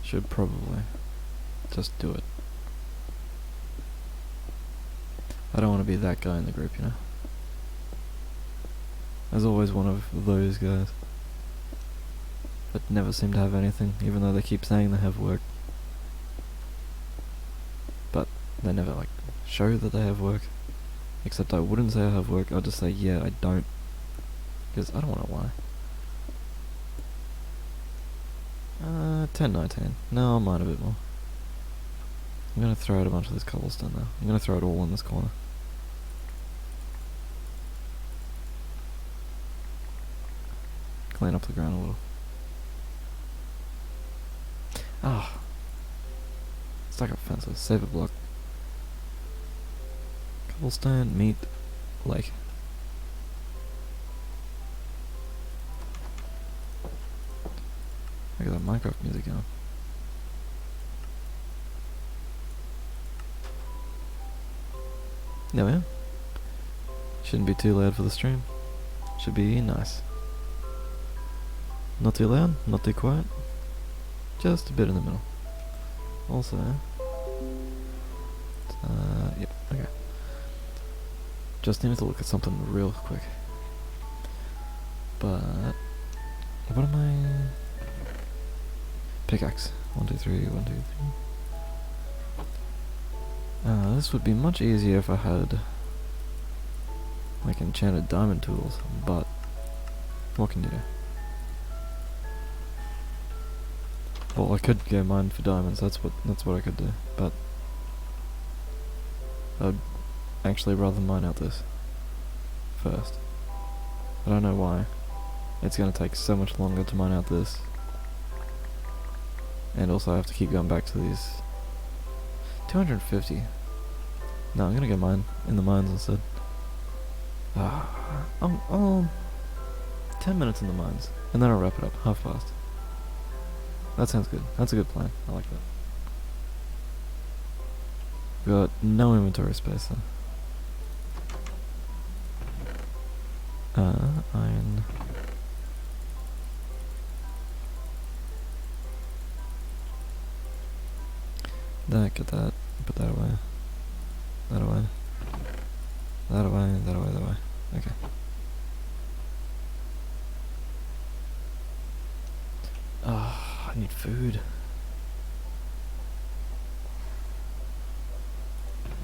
should probably just do it. I don't want to be that guy in the group, There's always one of those guys that never seem to have anything, even though they keep saying they have work. But they never show that they have work. Except I wouldn't say I have work, I'd just say yeah, I don't. Because I don't want to lie. 10:19. No, I'll mine a bit more. I'm gonna throw out a bunch of this cobblestone now. I'm gonna throw it all in this corner. Clean up the ground a little. Ah. Stack up fences. Save a block. Cobblestone, meat, lake. Look at that Minecraft music going. There we are. Shouldn't be too loud for the stream. Should be nice. Not too loud, not too quiet. Just a bit in the middle. Also, yep, okay. Just needed to look at something real quick. But, what am I? Pickaxe. 1, 2, 3, 1, 2, 3. This would be much easier if I had like enchanted diamond tools, but what can you do? Well, I could go mine for diamonds. That's what I could do, but I'd actually rather mine out this first. I don't know why. It's gonna take so much longer to mine out this, and also I have to keep going back to these. 250. No, I'm gonna go mine in the mines instead. I'll 10 minutes in the mines, and then I'll wrap it up, half past. That sounds good. That's a good plan. I like that. We got no inventory space then. Iron. Get that. Put that away. That away. That away. That away. That away. Okay. I need food.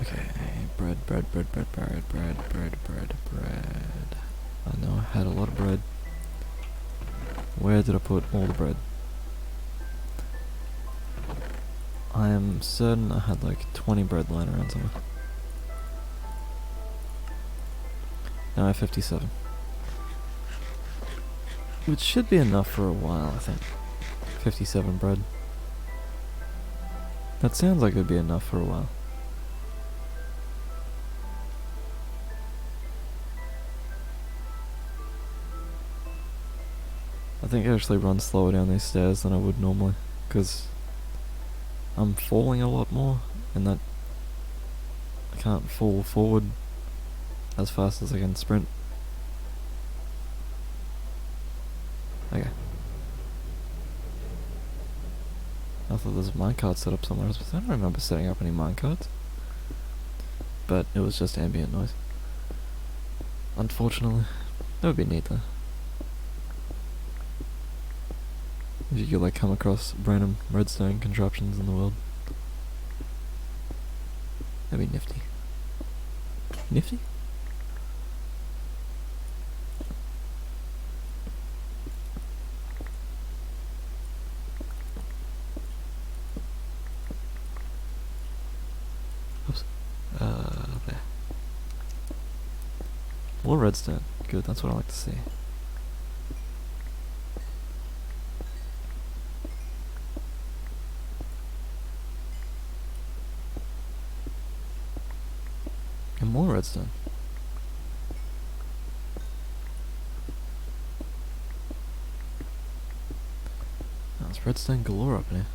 Okay, bread. I know I had a lot of bread. Where did I put all the bread? I am certain I had like 20 bread lying around somewhere. Now I have 57. Which should be enough for a while, I think. 57 bread. That sounds like it would be enough for a while. I think I actually run slower down these stairs than I would normally, because I'm falling a lot more, and that I can't fall forward as fast as I can sprint. Okay. I thought there was a minecart set up somewhere else, but I don't remember setting up any minecarts. But it was just ambient noise. Unfortunately. That would be neat though. If you could like come across random redstone contraptions in the world. That'd be nifty. Nifty? Oops. There. More redstone. Good, that's what I like to see. And more redstone. Oh, it's redstone galore up in here.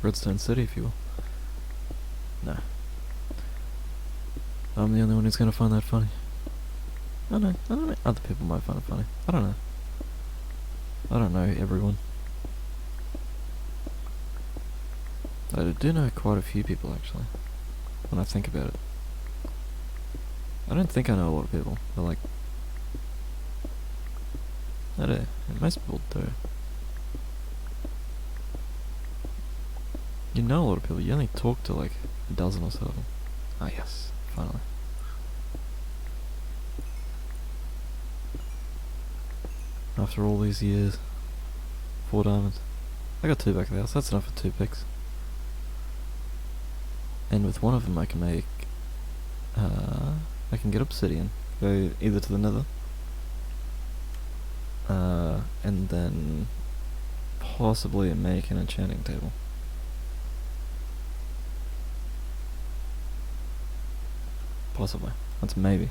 Redstone City, if you will. No. I'm the only one who's gonna find that funny. I don't know. Other people might find it funny. I don't know. I don't know everyone. I do know quite a few people, actually, when I think about it. I don't think I know a lot of people, but like, I do. And most people do. You know a lot of people, you only talk to like a dozen or so of them. Ah yes, finally. After all these years. 4 diamonds. I got 2 back there, so that's enough for 2 picks. And with one of them I can make, I can get obsidian. Go either to the nether, and then possibly make an enchanting table. Possibly. That's maybe.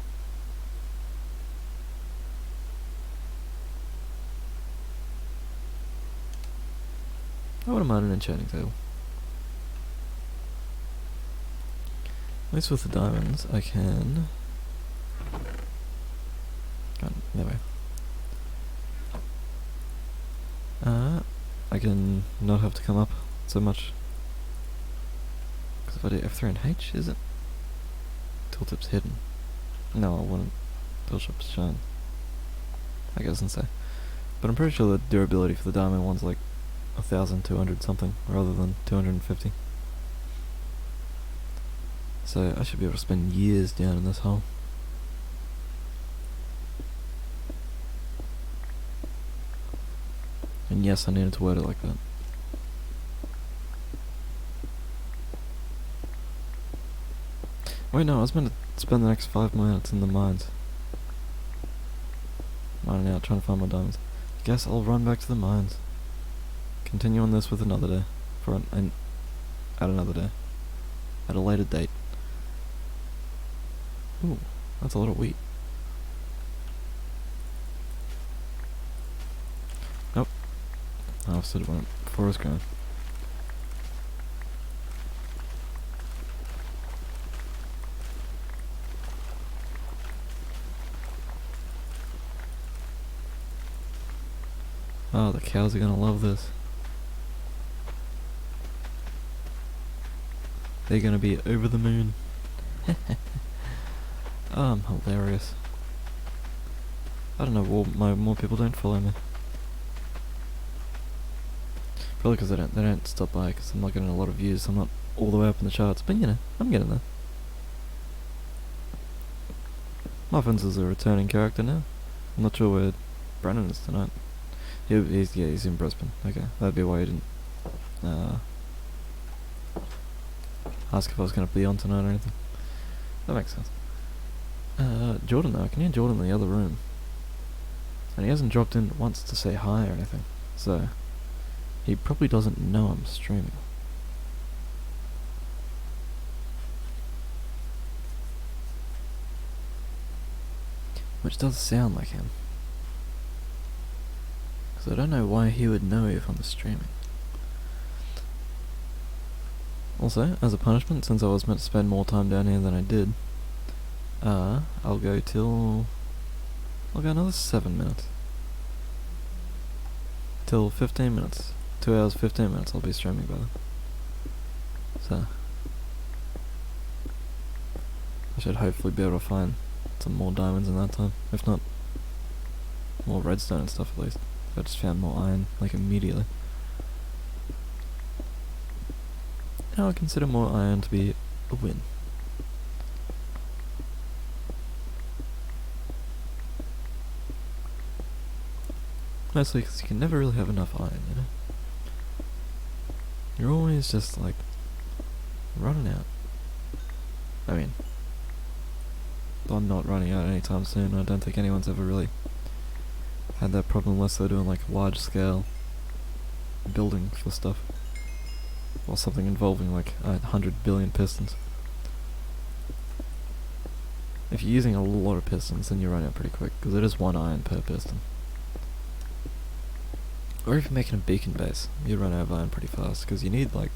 I wouldn't mind an enchanting table. At least with the diamonds, I can... there we go. I can not have to come up so much. Because if I do F3 and H, is it? Tooltip's hidden. No, I wouldn't. Tooltip's shown. I guess and say. But I'm pretty sure the durability for the diamond one's like 1,200 something, rather than 250. So I should be able to spend years down in this hole. And yes, I needed to word it like that. Wait, no, I was meant to spend the next 5 minutes in the mines. Mining out, trying to find my diamonds. Guess I'll run back to the mines. Continue on this with another day. At another day. At a later date. Ooh, that's a lot of wheat. Nope. I've said it went before it was grown. Oh, the cows are gonna love this. They're gonna be over the moon. Oh, I'm hilarious. I don't know why more people don't follow me. Probably because they don't stop by, because I'm not getting a lot of views. I'm not all the way up in the charts, but you know, I'm getting there. Muffins is a returning character now. I'm not sure where Brennan is tonight. He's in Brisbane. Okay, that'd be why he didn't ask if I was going to be on tonight or anything. That makes sense. Jordan though, I can hear Jordan in the other room. And he hasn't dropped in once to say hi or anything. So, he probably doesn't know I'm streaming. Which does sound like him. Because I don't know why he would know if I'm streaming. Also, as a punishment, since I was meant to spend more time down here than I did, I'll go another 7 minutes. Till 15 minutes. 2 hours, 15 minutes I'll be streaming by then. So, I should hopefully be able to find some more diamonds in that time. If not, more redstone and stuff at least. I just found more iron, like immediately. Now I consider more iron to be a win. Mostly because you can never really have enough iron, you know? You're always just like running out. I mean, I'm not running out anytime soon. I don't think anyone's ever really had that problem unless they're doing like large scale building for stuff. Or something involving like 100 billion pistons. If you're using a lot of pistons, then you run out pretty quick, because it is 1 iron per piston. Or if you're making a beacon base, you run out of iron pretty fast, because you need like,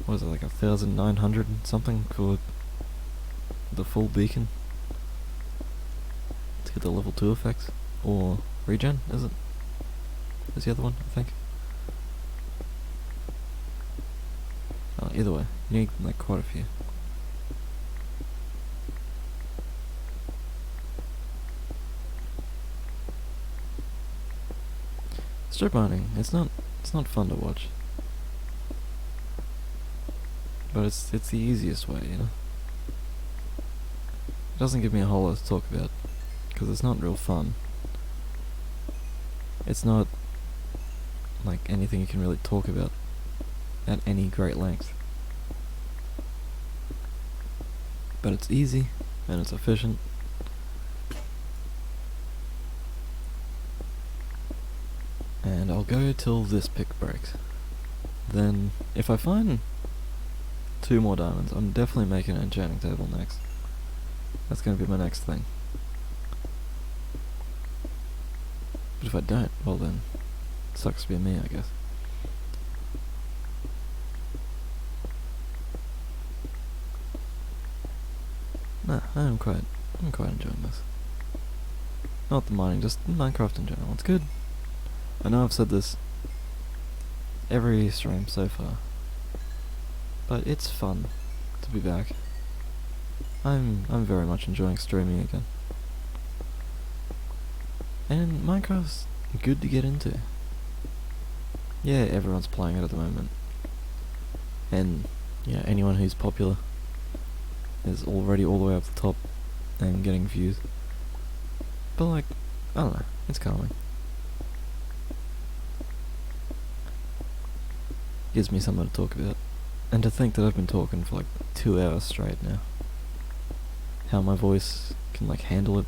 what is it, like 1,900 something for the full beacon? To get the level 2 effects? Or regen, is it? Is the other one, I think? Either way, you need like quite a few. Strip mining, it's not fun to watch. But it's the easiest way, you know? It doesn't give me a whole lot to talk about, because it's not real fun. It's not like anything you can really talk about at any great length. But it's easy, and it's efficient. And I'll go till this pick breaks. Then, if I find 2 more diamonds, I'm definitely making an enchanting table next. That's going to be my next thing. But if I don't, well then, sucks to be me, I guess. Nah, I'm quite enjoying this. Not the mining, just Minecraft in general. It's good. I know I've said this every stream so far, but it's fun to be back. I'm very much enjoying streaming again. And Minecraft's good to get into. Yeah, everyone's playing it at the moment. And yeah, anyone who's popular is already all the way up the top and getting views. But like, I don't know, it's calming. Gives me something to talk about. And to think that I've been talking for like 2 hours straight now. How my voice can like handle it,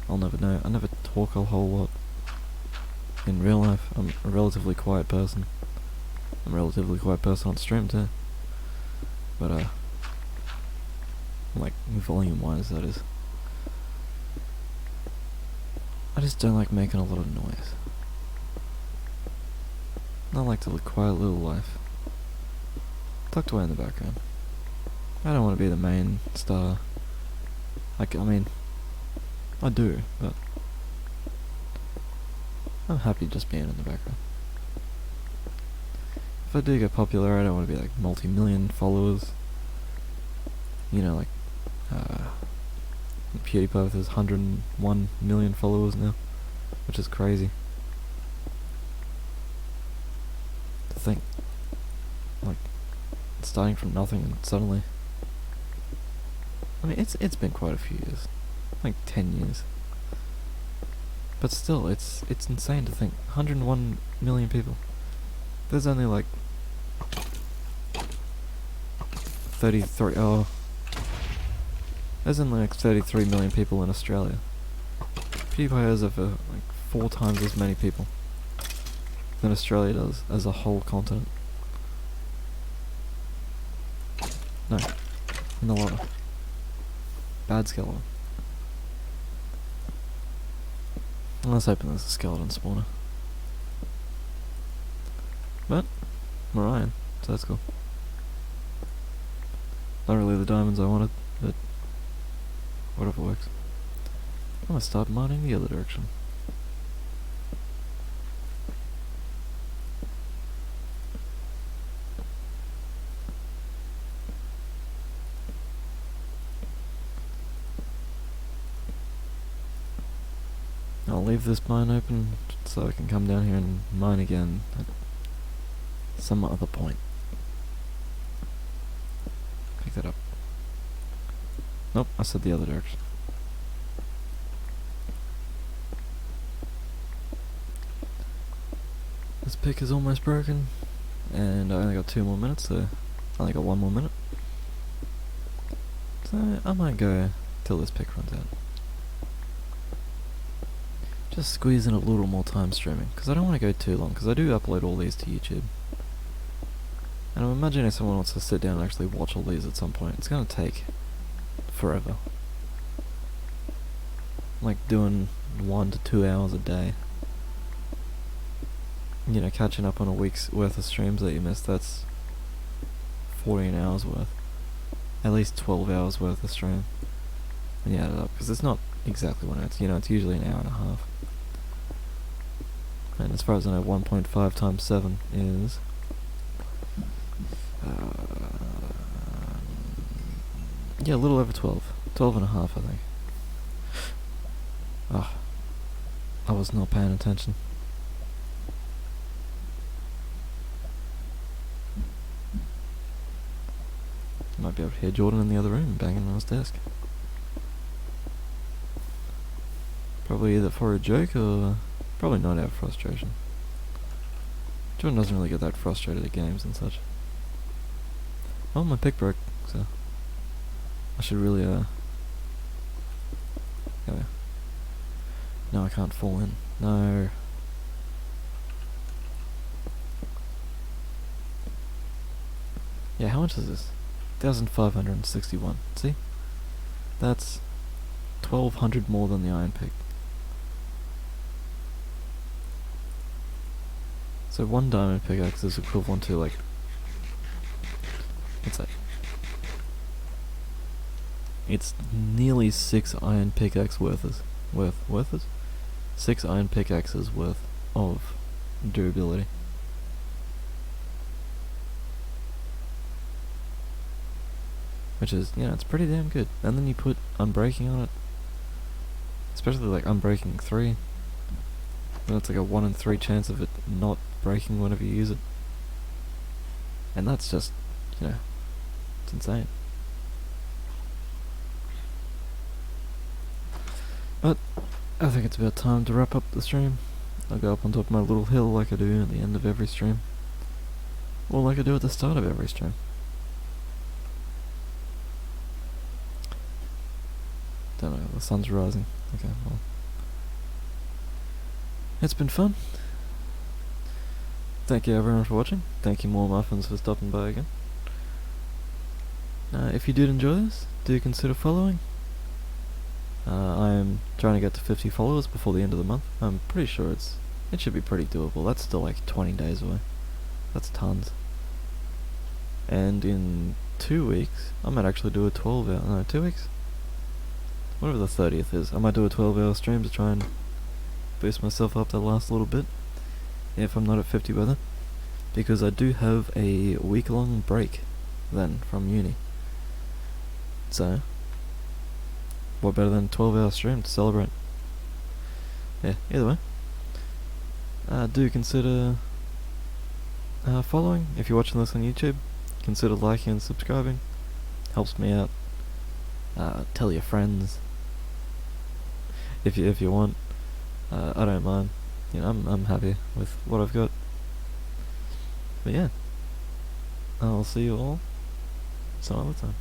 I'll never know. I never talk a whole lot. In real life, I'm a relatively quiet person. I'm a relatively quiet person on stream too. But like volume wise that is. I just don't like making a lot of noise. I like to live a quiet little life. Tucked away in the background. I don't want to be the main star. Like, I mean, I do, but I'm happy just being in the background. If I do get popular, I don't want to be like multi-million followers. You know, like PewDiePie has 101 million followers now, which is crazy to think. Like, starting from nothing and suddenly, I mean, it's been quite a few years, like 10 years. But still, it's insane to think 101 million people. There's only like 33. Oh, there's only like 33 million people in Australia. PewDiePie has over like 4 times as many people than Australia does as a whole continent. No, in the water. Bad skeleton. Let's hoping there's a skeleton spawner. But, I'm Orion, so that's cool. Not really the diamonds I wanted, but whatever works. I'm gonna start mining the other direction. I'll leave this mine open so I can come down here and mine again at some other point. Pick that up. Nope, I said the other direction. This pick is almost broken, and I only got 2 more minutes, so I only got 1 more minute. So I might go till this pick runs out. Just squeeze in a little more time streaming, because I don't want to go too long, because I do upload all these to YouTube. And I'm imagining if someone wants to sit down and actually watch all these at some point, it's going to take forever. Like doing 1 to 2 hours a day. You know, catching up on a week's worth of streams that you missed, that's 14 hours worth. At least 12 hours worth of stream. When you add it up, because it's not exactly 1 hour, you know, it's usually an hour and a half. And as far as I know, 1.5 times 7 is... yeah, a little over 12. 12 and a half, I think. Ah, I was not paying attention. Might be able to hear Jordan in the other room banging on his desk. Probably either for a joke or probably not out of frustration. Jordan doesn't really get that frustrated at games and such. Oh, my pick broke, so I should really go. No, I can't fall in. No. Yeah, how much is this? 1,561. See? That's 1,200 more than the iron pick. So one diamond pickaxe is equivalent to like, what's that? It's nearly 6 iron pickaxe worth 6 iron pickaxes worth of durability. Which is, it's pretty damn good. And then you put Unbreaking on it. Especially like Unbreaking 3. Then it's like a 1 in 3 chance of it not breaking whenever you use it. And that's just, it's insane. But I think it's about time to wrap up the stream. I'll go up on top of my little hill like I do at the end of every stream. Or like I do at the start of every stream. Don't know, the sun's rising. Okay, well. It's been fun. Thank you everyone for watching. Thank you More Muffins for stopping by again. If you did enjoy this, do consider following. I am trying to get to 50 followers before the end of the month. I'm pretty sure it should be pretty doable. That's still like 20 days away. That's tons. And in 2 weeks, I might actually do a 2 weeks? Whatever the 30th is, I might do a 12-hour stream to try and boost myself up that last little bit, if I'm not at 50 by then, because I do have a week-long break then from uni. So, what better than a 12-hour stream to celebrate? Yeah, either way. Do consider following. If you're watching this on YouTube, consider liking and subscribing. Helps me out. Tell your friends. If you want. I don't mind. I'm happy with what I've got. But yeah. I'll see you all some other time.